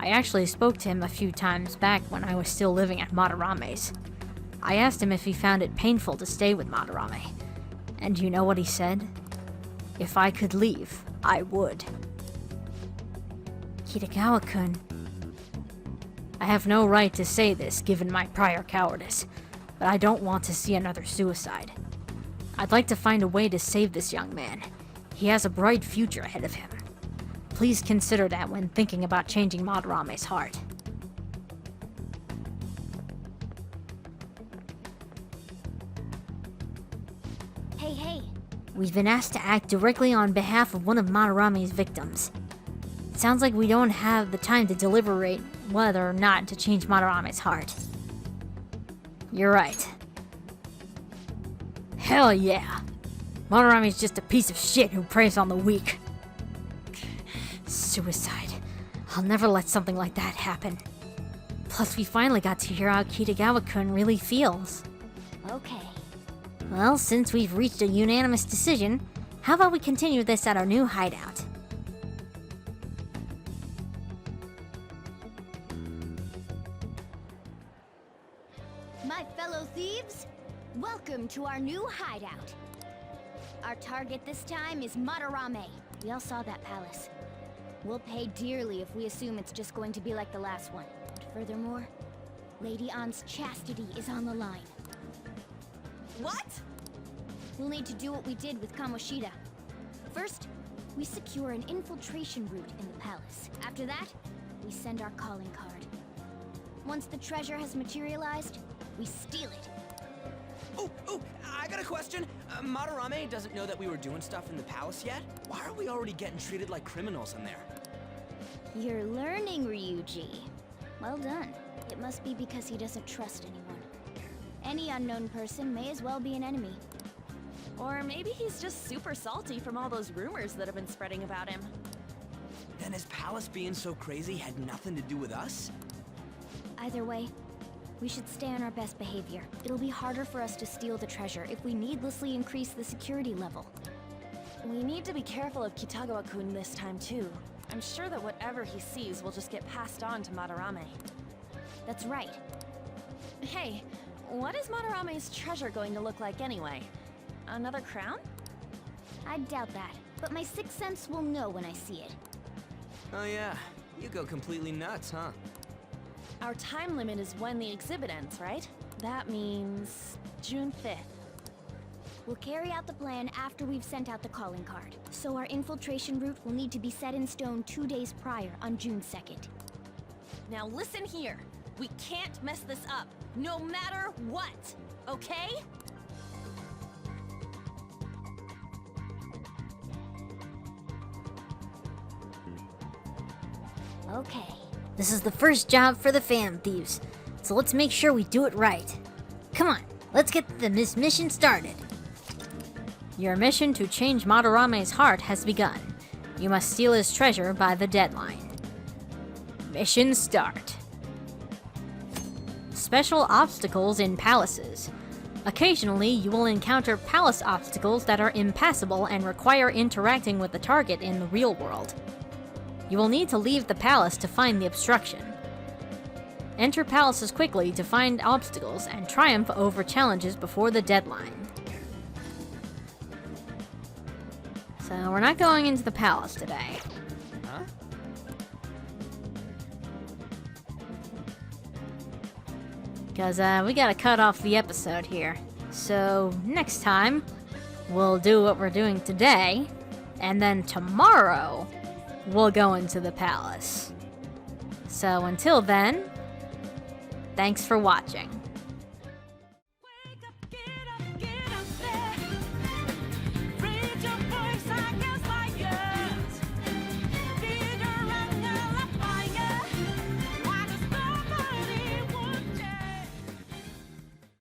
S1: I actually spoke to him a few times back when I was still living at Madarame's. I asked him if he found it painful to stay with Madarame. And you know what he said? If I could leave, I would.
S2: Kitagawa-kun.
S1: I have no right to say this given my prior cowardice, but I don't want to see another suicide. I'd like to find a way to save this young man. He has a bright future ahead of him. Please consider that when thinking about changing Madarame's heart.
S12: Hey.
S2: We've been asked to act directly on behalf of one of Madarame's victims. It sounds like we don't have the time to deliberate whether or not to change Madarame's heart.
S1: You're right. Hell yeah! Madarame's just a piece of shit who preys on the weak. Suicide. I'll never let something like that happen. Plus, we finally got to hear how Kitagawa-kun really feels.
S12: Okay.
S2: Well, since we've reached a unanimous decision, how about we continue this at our new hideout?
S12: My fellow thieves, welcome to our new hideout. Our target this time is Madarame. We all saw that palace. We'll pay dearly if we assume it's just going to be like the last one. And furthermore, Lady Ann's chastity is on the line.
S11: What?
S12: We'll need to do what we did with Kamoshida. First, we secure an infiltration route in the palace. After that, we send our calling card. Once the treasure has materialized, we steal it.
S10: Oh, I got a question. Madarame doesn't know that we were doing stuff in the palace yet? Why are we already getting treated like criminals in there?
S12: You're learning, Ryuji. Well done. It must be because he doesn't trust anyone. Any unknown person may as well be an enemy.
S11: Or maybe he's just super salty from all those rumors that have been spreading about him.
S10: Then his palace being so crazy had nothing to do with us?
S12: Either way, we should stay on our best behavior. It'll be harder for us to steal the treasure if we needlessly increase the security level.
S11: We need to be careful of Kitagawa-kun this time too. I'm sure that whatever he sees will just get passed on to Madarame.
S12: That's right.
S11: Hey, what is Madarame's treasure going to look like anyway? Another crown?
S12: I doubt that, but my sixth sense will know when I see it.
S10: Oh yeah, you go completely nuts, huh?
S11: Our time limit is when the exhibit ends, right? That means June 5th.
S12: We'll carry out the plan after we've sent out the calling card, so our infiltration route will need to be set in stone 2 days prior on June 2nd.
S11: Now listen here. We can't mess this up, no matter what, okay?
S2: Okay, this is the first job for the Phantom Thieves, so let's make sure we do it right. Come on, let's get this mission started.
S1: Your mission to change Madarame's heart has begun. You must steal his treasure by the deadline. Mission start. Special obstacles in palaces. Occasionally, you will encounter palace obstacles that are impassable and require interacting with the target in the real world. You will need to leave the palace to find the obstruction. Enter palaces quickly to find obstacles and triumph over challenges before the deadline. So we're not going into the palace today.
S10: Huh?
S1: Because we gotta cut off the episode here. So next time, we'll do what we're doing today, and then tomorrow, we'll go into the palace. So until then, thanks for watching.